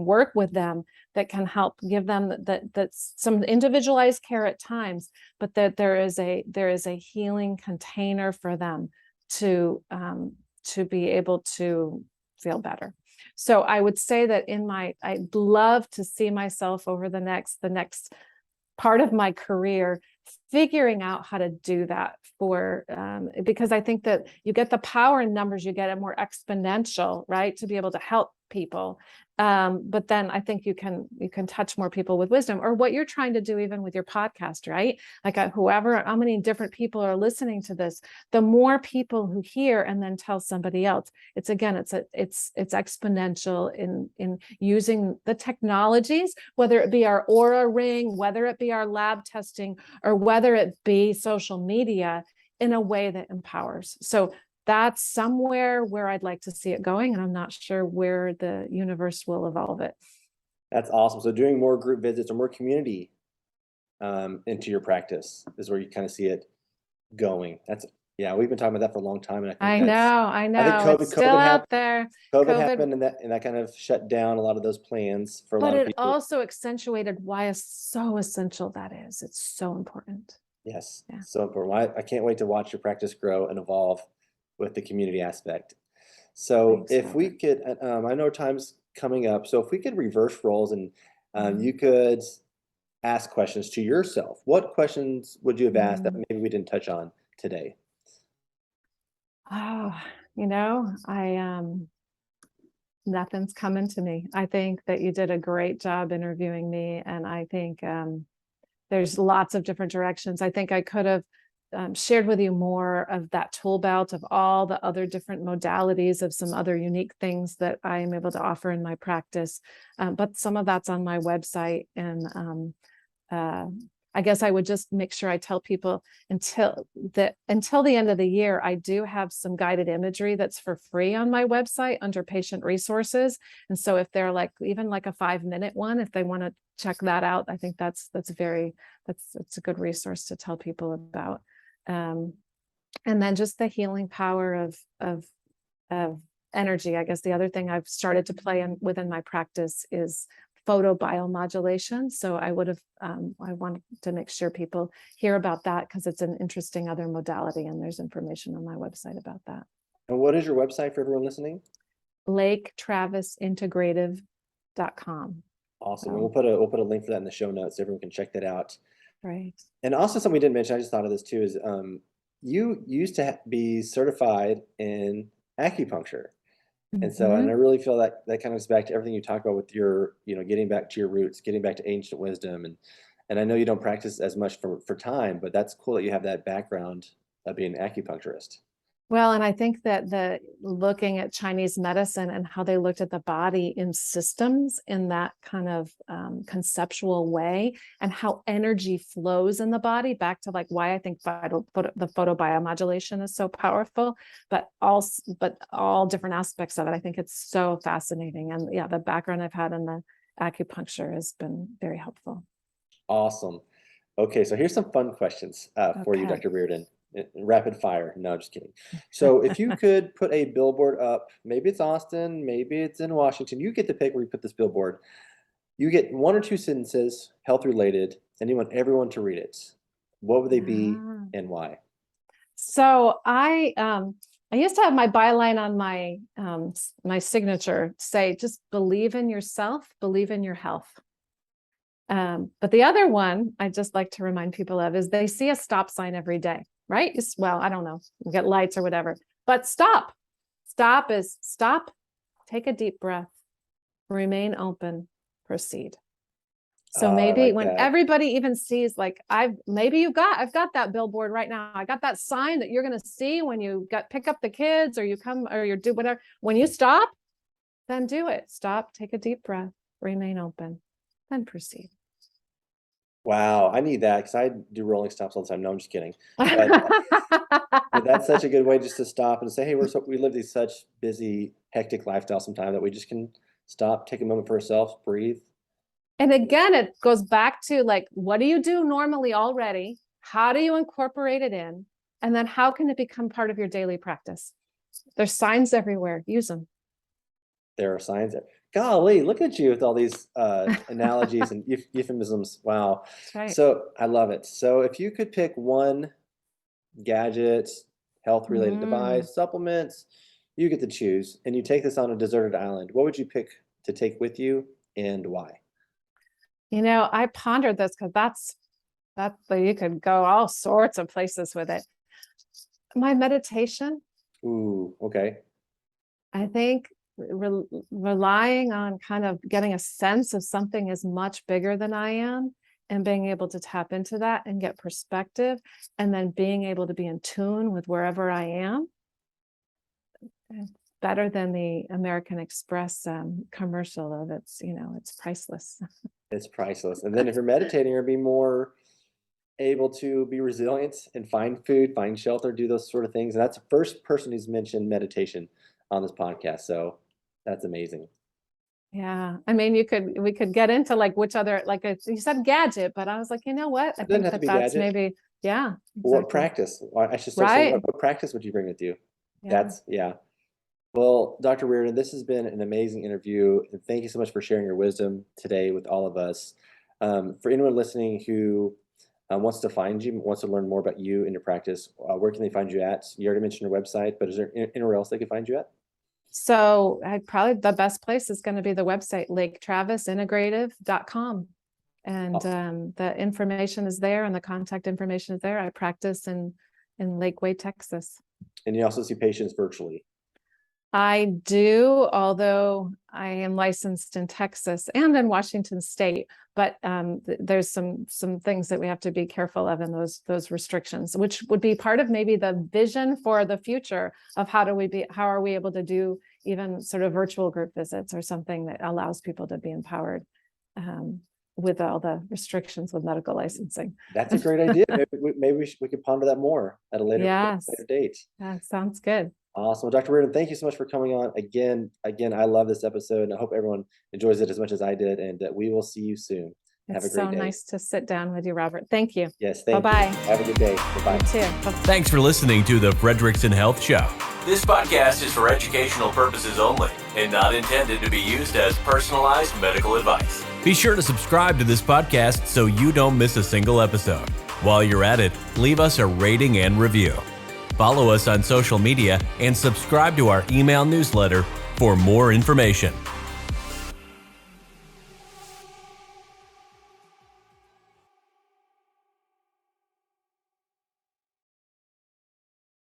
work with them, that can help give them that some individualized care at times, but that there is a healing container for them to be able to feel better. So I would say that I'd love to see myself over the next part of my career figuring out how to do that because I think that you get the power in numbers, you get it more exponential, right? To be able to help people. But then I think you can touch more people with wisdom, or what you're trying to do even with your podcast, right? Like how many different people are listening to this, the more people who hear and then tell somebody else. It's exponential in using the technologies, whether it be our Aura ring, whether it be our lab testing, or whether it be social media, in a way that empowers. So that's somewhere where I'd like to see it going, and I'm not sure where the universe will evolve it. That's awesome. So doing more group visits or more community into your practice is where you kind of see it going. Yeah, we've been talking about that for a long time, and I I think know, it's still out there. COVID COVID, happened, and that kind of shut down a lot of those plans for a but lot of it people. also accentuated why it's so essential that is. It's so important. Yes, Yeah. so important. I can't wait to watch your practice grow and evolve with the community aspect. So Thanks, if we Robert. could, I know time's coming up, so if we could reverse roles and Mhm. you could ask questions to yourself, what questions would you have asked that Mhm. maybe we didn't touch on today? Oh, nothing's coming to me. I think that you did a great job interviewing me, and I think there's lots of different directions. I think I could have shared with you more of that tool belt of all the other different modalities of some other unique things that I am able to offer in my practice. But some of that's on my website. And uh, I guess I would just make sure I tell people until the end of the year, I do have some guided imagery that's for free on my website under patient resources. And so if they're like even like a 5-minute one, if they want to check that out, I think that's a good resource to tell people about. Um, and then just the healing power of energy. I guess the other thing I've started to play within my practice is photobiomodulation. So I wanted to make sure people hear about that because it's an interesting other modality, and there's information on my website about that. And what is your website for everyone listening? LakeTravisIntegrative.com. Awesome. And So, we'll put a link for that in the show notes so everyone can check that out. right. And also something we didn't mention, I just thought of this too, is you used to be certified in acupuncture. And so, and I Mhm. really feel that that kind of goes back to everything you talk about with your, getting back to your roots, getting back to ancient wisdom. And I know you don't practice as much for time, but that's cool that you have that background of being an acupuncturist. Well, and I think that the looking at Chinese medicine and how they looked at the body in systems in that kind of conceptual way, and how energy flows in the body, back to like why I think the photobiomodulation is so powerful, but all different aspects of it. I think it's so fascinating. And yeah, the background I've had in the acupuncture has been very helpful. Awesome. Okay, so here's some fun questions for you, Okay. Dr. Reardon. Rapid fire. No, just kidding. So if you could put a billboard up, maybe it's Austin, maybe it's in Washington, you get to pick where you put this billboard. You get one or two sentences, health related, and you want everyone to read it, what would they be Ah. and why? So I used to have my byline on my signature say, just believe in yourself, believe in your health. But the other one I just like to remind people of is they see a stop sign every day, right? Well, I don't know, you get lights or whatever, but stop. Stop is stop, take a deep breath, remain open, proceed. So I maybe like when that. everybody even sees, like I've got that billboard right now. I got that sign that you're going to see when you pick up the kids or you come or you do whatever. When you stop, then do it. Stop, take a deep breath, remain open, then proceed. Wow, I need that because I do rolling stops all the time. No, I'm just kidding. But that's such a good way just to stop and say, hey, we live these such busy, hectic lifestyle sometimes that we just can stop, take a moment for ourselves, breathe. And again, it goes back to like, what do you do normally already? How do you incorporate it in? And then how can it become part of your daily practice? There's signs everywhere. Use them. There are signs that, golly, look at you with all these analogies and euphemisms. Wow. That's right. So I love it. So if you could pick one gadget, health-related device, supplements, you get to choose, and you take this on a deserted island, what would you pick to take with you and why? I pondered this because that's you could go all sorts of places with it. My meditation, Ooh, okay. I think relying on kind of getting a sense of something is much bigger than I am and being able to tap into that and get perspective and then being able to be in tune with wherever I am. Better than the American Express commercial of it's priceless. It's priceless. And then if you're meditating, you'll be more able to be resilient and find food, find shelter, do those sort of things. And that's the first person who's mentioned meditation on this podcast. So that's amazing. Yeah. I mean, we could get into like which other, like you said gadget, but I was like, you know what? I think have to be that's gadget. maybe, yeah. What Exactly. practice? I should still say, what practice would you bring with you? Yeah. Yeah. Well, Dr. Reardon, this has been an amazing interview. And thank you so much for sharing your wisdom today with all of us. For anyone listening who wants to find you, wants to learn more about you and your practice, where can they find you at? You already mentioned your website, but is there anywhere else they can find you at? So probably the best place is going to be the website, laketravisintegrative.com. And Awesome. the information is there and the contact information is there. I practice in Lakeway, Texas. And you also see patients virtually. I do, although I am licensed in Texas and in Washington State, but there's some things that we have to be careful of in those restrictions, which would be part of maybe the vision for the future of how are we able to do even sort of virtual group visits or something that allows people to be empowered with all the restrictions with medical licensing. That's a great idea. Maybe we could ponder that more at a later date. That sounds good. Awesome. Well, Dr. Reardon, thank you so much for coming on again. I love this episode, and I hope everyone enjoys it as much as I did. And we will see you soon. Have a great day. It's so nice to sit down with you, Robert. Thank you. Yes, thank you. Bye-bye. Have a good day. Bye-bye. You too. Thanks for listening to the Fredrickson Health Show. This podcast is for educational purposes only and not intended to be used as personalized medical advice. Be sure to subscribe to this podcast so you don't miss a single episode. While you're at it, leave us a rating and review. Follow us on social media and subscribe to our email newsletter for more information.